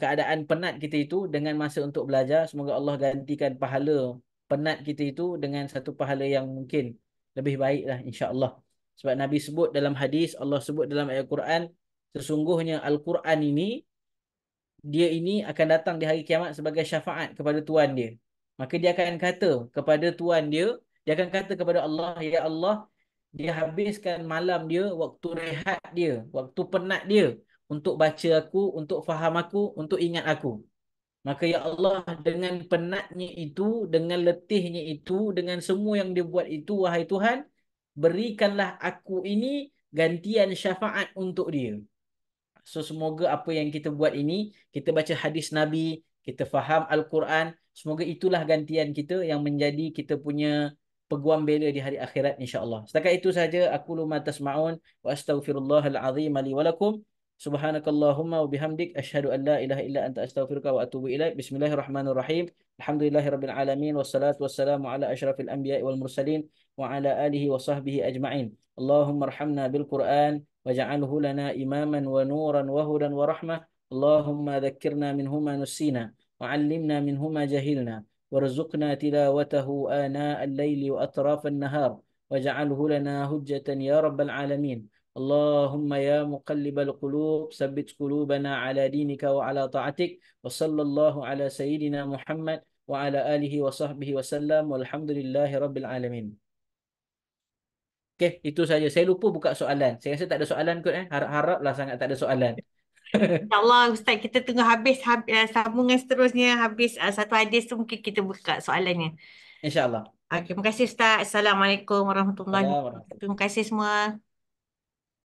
keadaan penat kita itu dengan masa untuk belajar. Semoga Allah gantikan pahala penat kita itu dengan satu pahala yang mungkin lebih baik lah insya-Allah. Sebab Nabi sebut dalam hadis, Allah sebut dalam ayat Quran, sesungguhnya Al-Quran ini dia ini akan datang di hari kiamat sebagai syafaat kepada Tuhan dia. Maka dia akan kata kepada Tuhan dia, dia akan kata kepada Allah, ya Allah, dia habiskan malam dia, waktu rehat dia, waktu penat dia untuk baca aku, untuk faham aku, untuk ingat aku. Maka ya Allah, dengan penatnya itu, dengan letihnya itu, dengan semua yang dia buat itu, wahai Tuhan, berikanlah aku ini gantian syafaat untuk dia. So semoga apa yang kita buat ini, kita baca hadis Nabi, kita faham Al-Quran, semoga itulah gantian kita yang menjadi kita punya peguam bela di hari akhirat insya-Allah. Setakat itu saja, aku lu ma tasmaun wa astaghfirullahal azim li wa lakum. Subhanakallahumma wa bihamdik asyhadu an la ilaha illa anta astaghfiruka wa atubu ilaik. Bismillahirrahmanirrahim. Alhamdulillahirabbil alamin wassalatu wassalamu ala asyrafil anbiya'i wal mursalin wa ala alihi wa sahbihi ajma'in. Allahumma arhamna bil Qur'an واجعله لنا إماما ونورا وهدى ورحمة. اللهم ذكرنا منه ما نسينا وعلمنا منه ما جهلنا وارزقنا تلاوته آناء الليل وأطراف النهار واجعله لنا هجة يا رب العالمين. اللهم يا مقلب القلوب ثبت قلوبنا على دينك وعلى طاعتك وصلى الله على سيدنا محمد وعلى آله وصحبه وسلم والحمد لله رب العالمين. Okey, itu saja. Saya lupa buka soalan. Saya rasa tak ada soalan kot. Harap-haraplah sangat tak ada soalan. InsyaAllah Ustaz, kita tunggu sambungan seterusnya, habis satu hadis tu mungkin kita buka soalannya. InsyaAllah. Terima kasih Ustaz. Assalamualaikum warahmatullahi wabarakatuh. Assalamualaikum. Terima kasih semua.